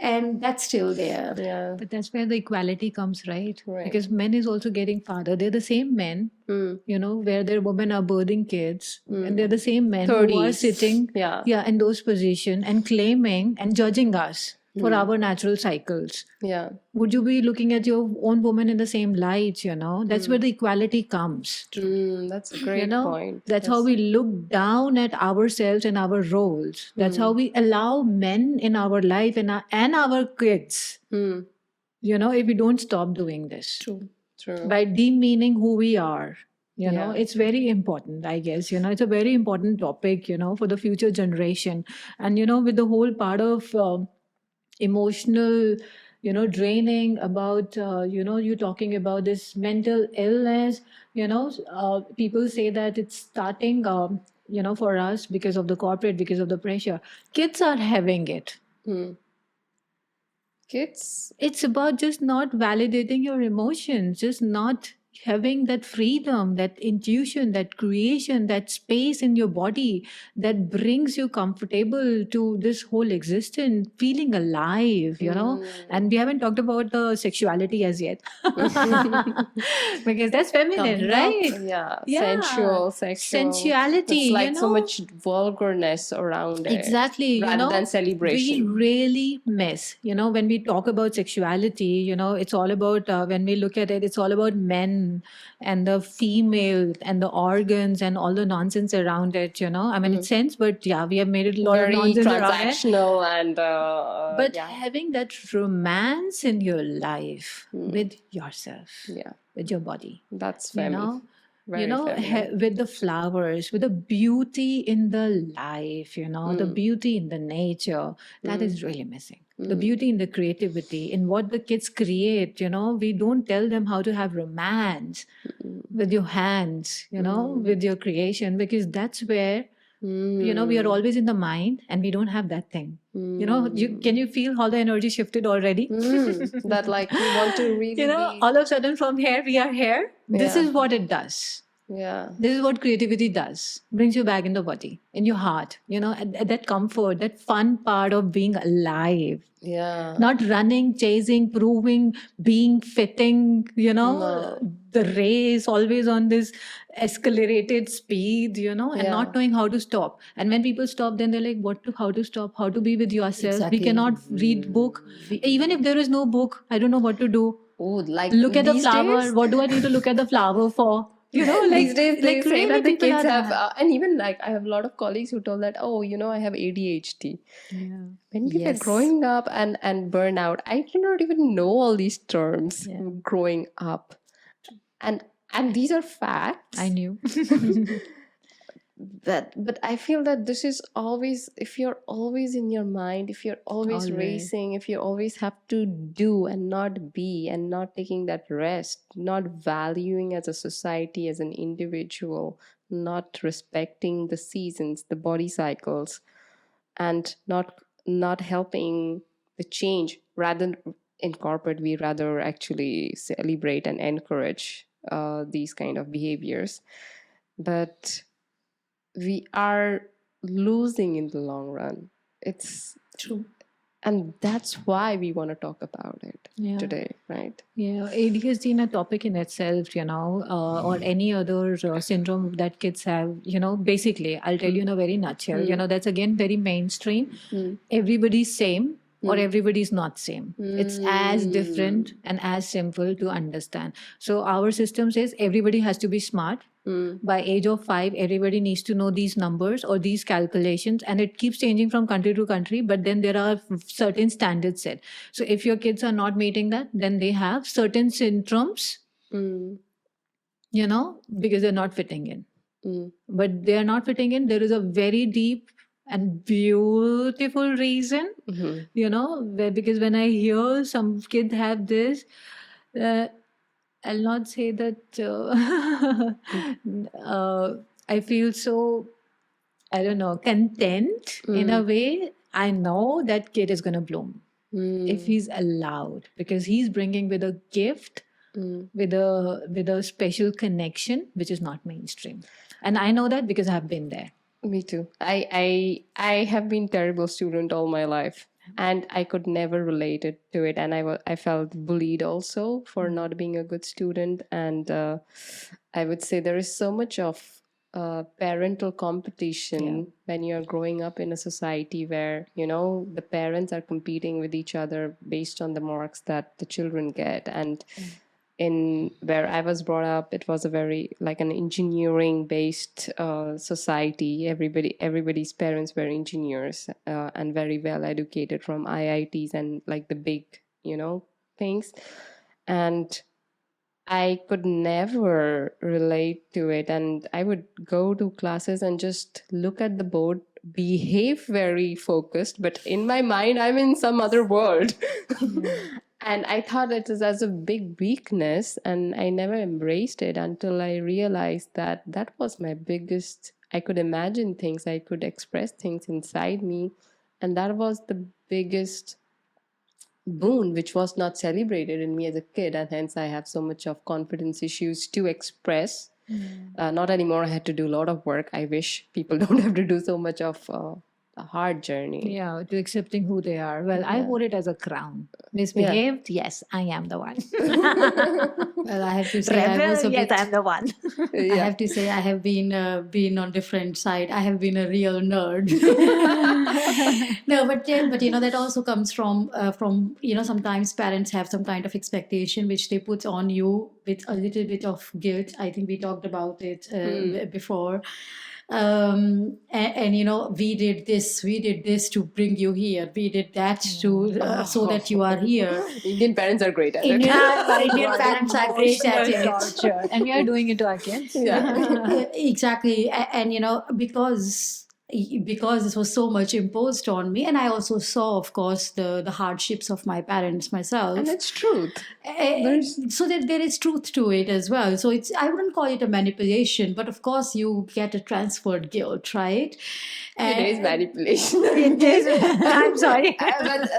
[SPEAKER 2] And that's still there.
[SPEAKER 1] Yeah.
[SPEAKER 3] But that's where the equality comes, right? Because men is also getting father. They're the same men, where their women are birthing kids. And they're the same men
[SPEAKER 1] 30s.
[SPEAKER 3] who are sitting in those positions and claiming and judging us for our natural cycles.
[SPEAKER 1] Yeah.
[SPEAKER 3] Would you be looking at your own woman in the same light, That's where the equality comes.
[SPEAKER 1] That's a great point.
[SPEAKER 3] That's how we look down at ourselves and our roles. That's how we allow men in our life and our kids. If we don't stop doing this.
[SPEAKER 2] True.
[SPEAKER 3] By demeaning who we are. It's very important, I guess. It's a very important topic, for the future generation. And, with the whole part of emotional, draining about, you talking about this mental illness, people say that it's starting, for us because of the corporate, because of the pressure. Kids are having it.
[SPEAKER 1] Kids?
[SPEAKER 3] It's about just not validating your emotions, just not having that freedom, that intuition, that creation, that space in your body that brings you comfortable to this whole existence, feeling alive, And we haven't talked about the sexuality as yet. Because that's feminine,
[SPEAKER 1] Coming up,
[SPEAKER 3] right?
[SPEAKER 1] yeah,
[SPEAKER 3] Yeah.
[SPEAKER 1] sensual, sexual.
[SPEAKER 3] Sensuality,
[SPEAKER 1] It's like so much vulgarness around it,
[SPEAKER 3] Exactly,
[SPEAKER 1] rather than
[SPEAKER 3] we
[SPEAKER 1] celebration.
[SPEAKER 3] really miss, when we talk about sexuality, it's all about, when we look at it, it's all about men and the female and the organs and all the nonsense around it, I mean, it sense, but yeah, we have made it a lot of
[SPEAKER 1] Very
[SPEAKER 3] nonsense around it.
[SPEAKER 1] transactional and
[SPEAKER 3] But
[SPEAKER 1] yeah,
[SPEAKER 3] having that romance in your life with yourself,
[SPEAKER 1] yeah,
[SPEAKER 3] with your body,
[SPEAKER 1] that's
[SPEAKER 3] you
[SPEAKER 1] feminine.
[SPEAKER 3] know
[SPEAKER 1] Very feminine.
[SPEAKER 3] with the flowers, with the beauty in the life, the beauty in the nature, that is really missing. The beauty in the creativity, in what the kids create, we don't tell them how to have romance with your hands, with your creation, because that's where, we are always in the mind and we don't have that thing. Can you feel how the energy shifted already?
[SPEAKER 1] That like we want to really be,
[SPEAKER 3] All of a sudden from here, we are here. This
[SPEAKER 1] yeah,
[SPEAKER 3] is what it does.
[SPEAKER 1] yeah,
[SPEAKER 3] This is what creativity does. Brings you back in the body, in your heart, at that comfort, that fun part of being alive.
[SPEAKER 1] yeah.
[SPEAKER 3] Not running, chasing, proving, being fitting,
[SPEAKER 1] No.
[SPEAKER 3] the race always on this escalated speed, and
[SPEAKER 1] Yeah.
[SPEAKER 3] not knowing how to stop. And when people stop, then they're like, how to stop, how to be with yourself.
[SPEAKER 2] Exactly.
[SPEAKER 3] We cannot read book. Even if there is no book, I don't know what to do.
[SPEAKER 1] Oh, like
[SPEAKER 3] Look at the
[SPEAKER 1] these
[SPEAKER 3] flower.
[SPEAKER 1] days?
[SPEAKER 3] What do I need to look at the flower for?
[SPEAKER 1] These days they
[SPEAKER 3] like
[SPEAKER 1] say
[SPEAKER 3] really
[SPEAKER 1] that the
[SPEAKER 3] people
[SPEAKER 1] kids
[SPEAKER 3] are
[SPEAKER 1] have,
[SPEAKER 3] that.
[SPEAKER 1] and even like I have a lot of colleagues who told that, oh, I have ADHD.
[SPEAKER 3] Yeah.
[SPEAKER 1] When we were
[SPEAKER 2] Yes.
[SPEAKER 1] growing up and burnout, I did not even know all these terms growing up, and these are facts.
[SPEAKER 3] I knew.
[SPEAKER 1] But I feel that this is always, if you're always in your mind, if you're always
[SPEAKER 3] Always.
[SPEAKER 1] racing, if you always have to do and not be, and not taking that rest, not valuing as a society, as an individual, not respecting the seasons, the body cycles, and not helping the change, rather in corporate we rather actually celebrate and encourage these kind of behaviors, but we are losing in the long run. It's
[SPEAKER 2] True.
[SPEAKER 1] and that's why we want to talk about it
[SPEAKER 3] Yeah.
[SPEAKER 1] today, right?
[SPEAKER 3] Yeah, ADHD in a topic in itself, or any other syndrome that kids have, basically, I'll tell you in a very nutshell, that's again very mainstream. Everybody's same or everybody's not same. It's as different and as simple to understand. So our system says everybody has to be smart. By age of 5, everybody needs to know these numbers or these calculations, and it keeps changing from country to country, but then there are certain standards set. So if your kids are not meeting that, then they have certain syndromes, because they're not fitting in. But they are not fitting in. There is a very deep and beautiful reason, because when I hear some kids have this, I'll not say that I feel so, I don't know, content in a way. I know that kid is going to bloom if he's allowed, because he's bringing with a gift, with a special connection, which is not mainstream. And I know that because I've been there.
[SPEAKER 1] Me too. I have been terrible student all my life, and I could never relate it to it, and I felt bullied also for not being a good student, and I would say there is so much of parental competition when you're growing up in a society where the parents are competing with each other based on the marks that the children get, and in where I was brought up, it was a very like an engineering based society. Everybody's parents were engineers and very well educated from IITs and like the big things, and I could never relate to it. And I would go to classes and just look at the board, behave very focused, but in my mind, I'm in some other world. And I thought it was as a big weakness, and I never embraced it until I realized that that was my biggest. I could imagine things, I could express things inside me, and that was the biggest boon which was not celebrated in me as a kid, and hence I have so much of confidence issues to express. Not anymore. I had to do a lot of work. I wish people don't have to do so much of a hard journey.
[SPEAKER 3] Yeah, to accepting who they are. Well, I
[SPEAKER 1] Yeah.
[SPEAKER 3] wore it as a crown. Misbehaved? Yes, I am the one.
[SPEAKER 2] Well, I have to say I was a
[SPEAKER 3] Yes,
[SPEAKER 2] bit.
[SPEAKER 3] I'm the one.
[SPEAKER 2] I have to say I have been on different side. I have been a real nerd. No, but that also comes from sometimes parents have some kind of expectation which they put on you with a little bit of guilt. I think we talked about it before. And we did this to bring you here, we did that to so that you are here.
[SPEAKER 1] Indian parents are great at it.
[SPEAKER 2] Indian parents are great at it.
[SPEAKER 3] Torture. And we are doing it to our kids.
[SPEAKER 2] Exactly. And because this was so much imposed on me, and I also saw, of course, the hardships of my parents myself.
[SPEAKER 1] And it's truth.
[SPEAKER 2] So that there is truth to it as well. So I wouldn't call it a manipulation, but of course you get a transferred guilt, right?
[SPEAKER 1] It is manipulation.
[SPEAKER 3] It is. I'm sorry.
[SPEAKER 1] But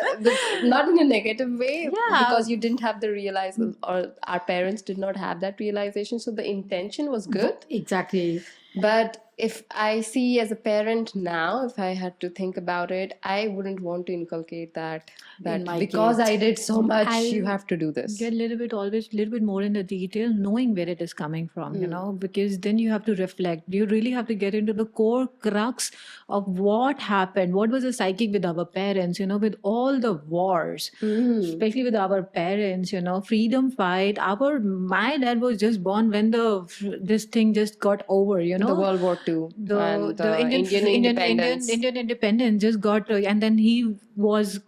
[SPEAKER 1] not in a negative way,
[SPEAKER 3] Yeah.
[SPEAKER 1] because you didn't have the realization, or our parents did not have that realization. So the intention was good.
[SPEAKER 2] Exactly.
[SPEAKER 1] But if I see as a parent now, if I had to think about it, I wouldn't want to inculcate that
[SPEAKER 2] my
[SPEAKER 1] because
[SPEAKER 2] kids.
[SPEAKER 1] I did so much,
[SPEAKER 3] I'll
[SPEAKER 1] you have to do this.
[SPEAKER 3] Get always a little bit more in the detail, knowing where it is coming from, because then you have to reflect. You really have to get into the core crux of what happened, what was the psychic with our parents, with all the wars, especially with our parents, freedom fight. My dad was just born when this thing just got over,
[SPEAKER 1] The World War II and
[SPEAKER 3] the
[SPEAKER 1] Indian independence.
[SPEAKER 3] Indian independence just got, and then he was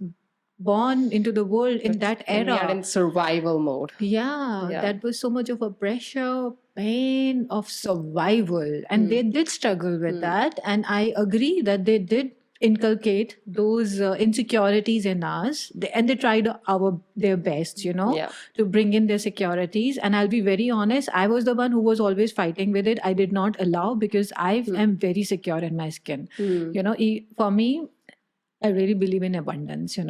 [SPEAKER 3] born into the world in that
[SPEAKER 1] And we are
[SPEAKER 3] era.
[SPEAKER 1] in survival mode.
[SPEAKER 3] Yeah,
[SPEAKER 1] Yeah.
[SPEAKER 3] that was so much of a pressure, pain of survival. And they did struggle with that. And I agree that they did inculcate those insecurities in us. And they tried their best,
[SPEAKER 1] Yeah.
[SPEAKER 3] to bring in their securities. And I'll be very honest, I was the one who was always fighting with it. I did not allow, because I am very secure in my skin. For me, I really believe in abundance, and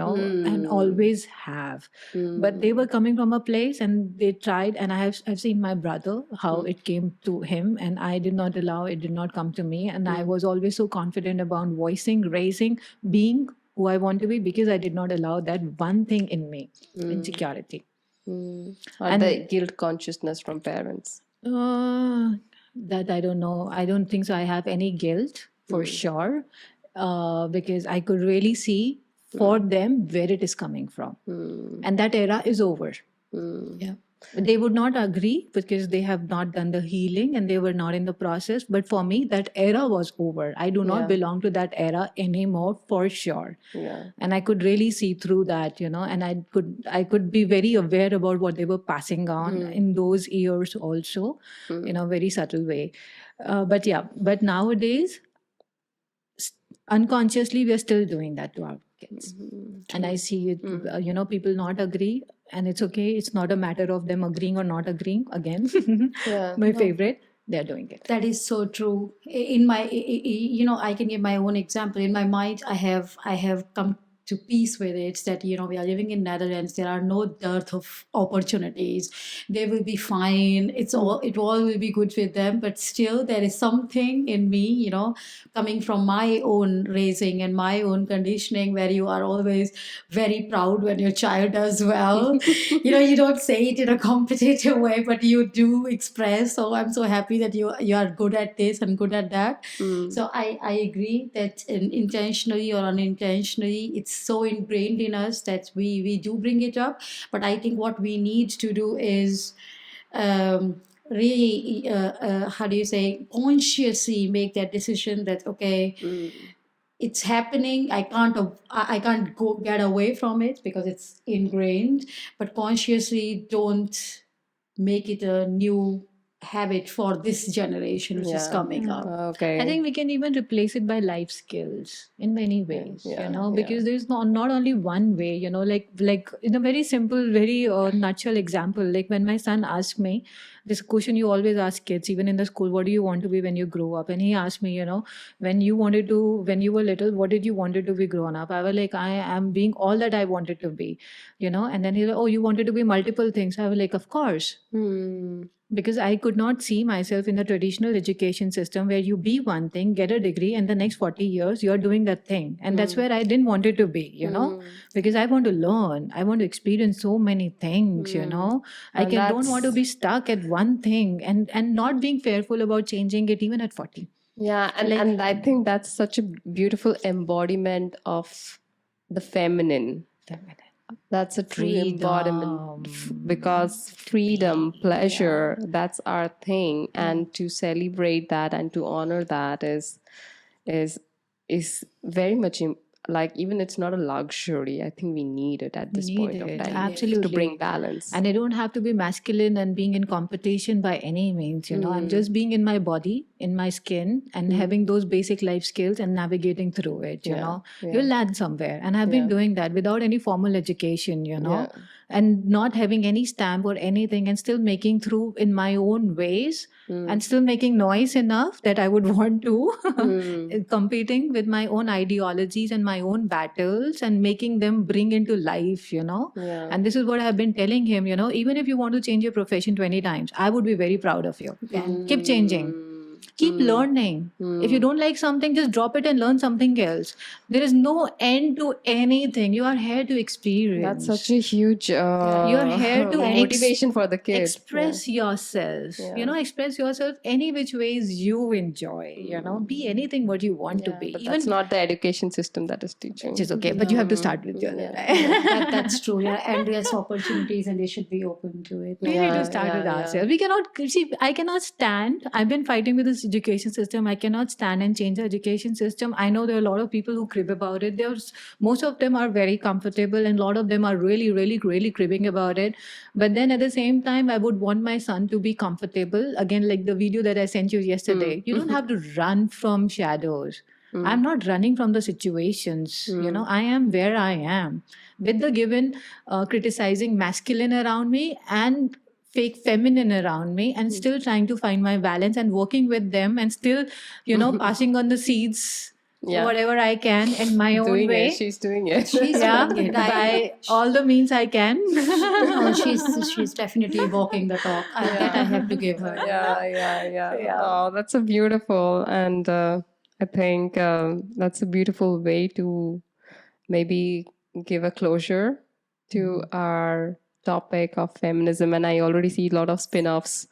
[SPEAKER 3] always have. But they were coming from a place, and they tried, and I've seen my brother, how it came to him, and I did not allow, it did not come to me. And I was always so confident about voicing, raising, being who I want to be, because I did not allow that one thing in me, insecurity.
[SPEAKER 1] Or the guilt consciousness from parents.
[SPEAKER 3] That I don't know. I don't think so. I have any guilt for sure, because I could really see for them where it is coming from. And that era is over.
[SPEAKER 2] Yeah.
[SPEAKER 3] They would not agree, because they have not done the healing and they were not in the process. But for me, that era was over. I do not belong to that era anymore, for sure.
[SPEAKER 1] Yeah.
[SPEAKER 3] And I could really see through that, and I could be very aware about what they were passing on in those years also, in a very subtle way. But nowadays, unconsciously, we're still doing that to our kids. And I see it, people not agree, and it's okay. It's not a matter of them agreeing or not agreeing. Again, my favorite, they're doing it.
[SPEAKER 2] That is so true. In my, I can give my own example. In my mind, I have come to peace with it, that we are living in Netherlands. There are no dearth of opportunities. They will be fine. It all will be good with them. But still, there is something in me, coming from my own raising and my own conditioning, where you are always very proud when your child does well. You don't say it in a competitive way, but you do express, oh, I'm so happy that you are good at this and good at that. So I agree that intentionally or unintentionally, it's so ingrained in us that we do bring it up. But I think what we need to do is really, how do you say, consciously make that decision that, okay, it's happening. I can't go get away from it because it's ingrained. But consciously, don't make it a new habit for this generation which is coming up.
[SPEAKER 1] Okay.
[SPEAKER 3] I think we can even replace it by life skills in many ways, because there's not only one way, like in a very simple, very nutshell example, like when my son asked me this question you always ask kids, even in the school, what do you want to be when you grow up? And he asked me, when you were little, what did you wanted to be grown up? I was like, I am being all that I wanted to be, and then he's like, oh, you wanted to be multiple things. I was like, of course. Because I could not see myself in the traditional education system where you be one thing, get a degree, and the next 40 years you're doing that thing. And that's where I didn't want it to be, because I want to learn. I want to experience so many things, I don't want to be stuck at one thing and not being fearful about changing it even at 40.
[SPEAKER 1] Yeah, and I think that's such a beautiful embodiment of the feminine. That's a true embodiment, because freedom, pleasure, that's our thing. And to celebrate that and to honor that is very much like, even it's not a luxury. I think we need it at this point of time.
[SPEAKER 3] Absolutely.
[SPEAKER 1] To bring balance.
[SPEAKER 3] And I don't have to be masculine and being in competition by any means, I'm just being in my body, in my skin, and having those basic life skills and navigating through it, You'll land somewhere. And I've been doing that without any formal education, and not having any stamp or anything, and still making through in my own ways, and still making noise enough that I would want to, competing with my own ideologies and my own battles and making them bring into life, And this is what I have been telling him, even if you want to change your profession 20 times, I would be very proud of you. Keep changing. Keep learning. If you don't like something, just drop it and learn something else. There is no end to anything. You are here to experience.
[SPEAKER 1] That's such a huge
[SPEAKER 3] you're here to
[SPEAKER 1] motivation for the kids.
[SPEAKER 3] Express yourself. Express yourself any which ways you enjoy. Be anything what you want to be.
[SPEAKER 1] But that's not the education system that is teaching.
[SPEAKER 3] Which is okay, but you have to start with your
[SPEAKER 2] That's true. Yeah, and there's opportunities, and they should be open to it.
[SPEAKER 3] We need to start with ourselves. We cannot see. I cannot stand. I've been fighting with this education system. I cannot stand and change the education system. I know there are a lot of people who crib about it. Most of them are very comfortable, and a lot of them are really, really, really cribbing about it. But then at the same time, I would want my son to be comfortable. Again, like the video that I sent you yesterday, you don't have to run from shadows. I'm not running from the situations. I am where I am, with the given criticizing masculine around me and fake feminine around me, and still trying to find my balance and working with them, and still, passing on the seeds, whatever I can in my own way.
[SPEAKER 1] She's doing it.
[SPEAKER 2] She's doing it.
[SPEAKER 3] By all the means I can.
[SPEAKER 2] Oh, she's definitely walking the talk. That I have to give her.
[SPEAKER 1] Yeah. Oh, that's a beautiful, and I think that's a beautiful way to maybe give a closure to our topic of feminism. And I already see a lot of spin-offs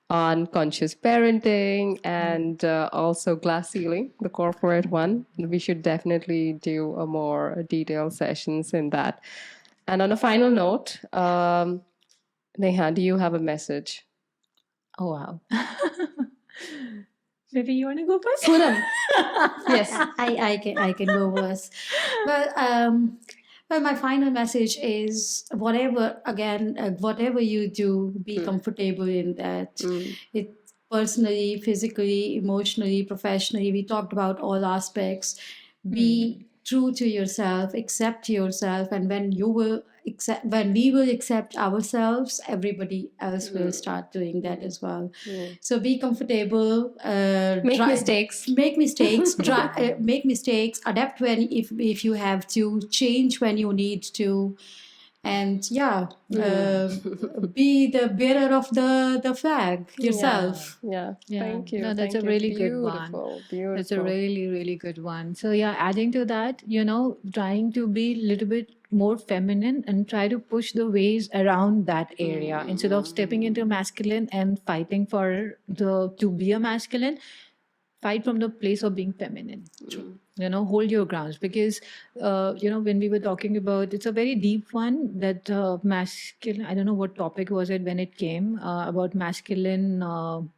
[SPEAKER 1] on conscious parenting and also glass ceiling, the corporate one. We should definitely do a more detailed sessions in that. And on a final note, Neha, do you have a message?
[SPEAKER 3] Oh, wow. Maybe you want to go first?
[SPEAKER 2] Poonam.
[SPEAKER 1] Yes.
[SPEAKER 2] I can go first. Well, my final message is whatever you do, be comfortable in that. It personally, physically, emotionally, professionally, we talked about all aspects. Be true to yourself, accept yourself, and when we will accept ourselves, everybody else will start doing that as well. So be comfortable,
[SPEAKER 1] Make mistakes.
[SPEAKER 2] make mistakes, make mistakes, adapt when if you have to, change when you need to, and be the bearer of the flag yourself.
[SPEAKER 1] Yeah. Thank you.
[SPEAKER 3] No, that's
[SPEAKER 1] Thank
[SPEAKER 3] a
[SPEAKER 1] you.
[SPEAKER 3] really good one.
[SPEAKER 1] Beautiful.
[SPEAKER 3] That's a really, really good one. So adding to that, trying to be a little bit more feminine and try to push the ways around that area instead of stepping into masculine and fighting to be a masculine. Fight from the place of being feminine. Hold your grounds, because when we were talking about, it's a very deep one, that masculine, I don't know what topic was it when it came about masculine, how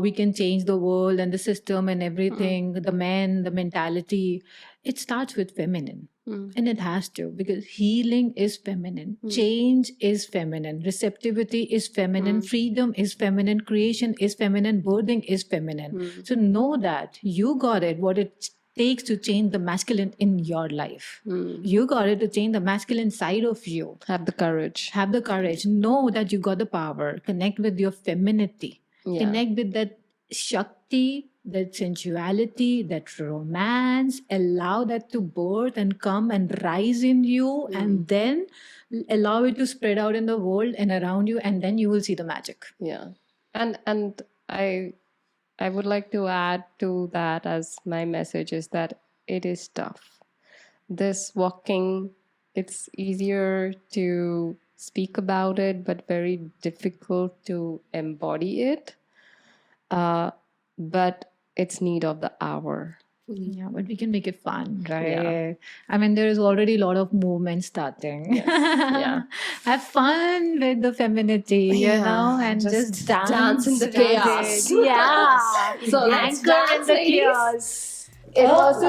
[SPEAKER 3] we can change the world and the system and everything, the men, the mentality. it starts with feminine. And it has to, because healing is feminine, change is feminine, receptivity is feminine, freedom is feminine, creation is feminine, birthing is feminine. So know that you got it, what it takes to change the masculine in your life. You got it to change the masculine side of you.
[SPEAKER 1] Have the courage.
[SPEAKER 3] Have the courage. Know that you got the power. Connect with your femininity.
[SPEAKER 1] Yeah.
[SPEAKER 3] Connect with that Shakti, that sensuality, that romance. Allow that to birth and come and rise in you, and then allow it to spread out in the world and around you, and then you will see the magic.
[SPEAKER 1] Yeah. And I would like to add to that as my message is that it is tough. This walking, it's easier to speak about it, but very difficult to embody it. But it's need of the hour.
[SPEAKER 3] Yeah, but we can make it fun, right?
[SPEAKER 1] Yeah.
[SPEAKER 3] I mean, there is already a lot of movement starting.
[SPEAKER 1] Yeah.
[SPEAKER 3] Have fun with the femininity, you
[SPEAKER 1] Yeah,
[SPEAKER 3] know, and just dance
[SPEAKER 1] in the
[SPEAKER 3] with
[SPEAKER 1] chaos.
[SPEAKER 3] it. Yeah.
[SPEAKER 1] So let's
[SPEAKER 3] Anchor in
[SPEAKER 1] dance,
[SPEAKER 3] the
[SPEAKER 1] ladies.
[SPEAKER 3] chaos.
[SPEAKER 1] It was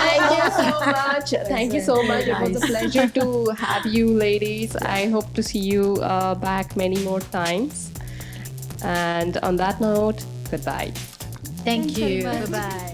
[SPEAKER 1] thank you so much. Thank you so much. It was a pleasure to have you, ladies. I hope to see you back many more times. And on that note, goodbye.
[SPEAKER 3] Thank you.
[SPEAKER 2] Bye bye.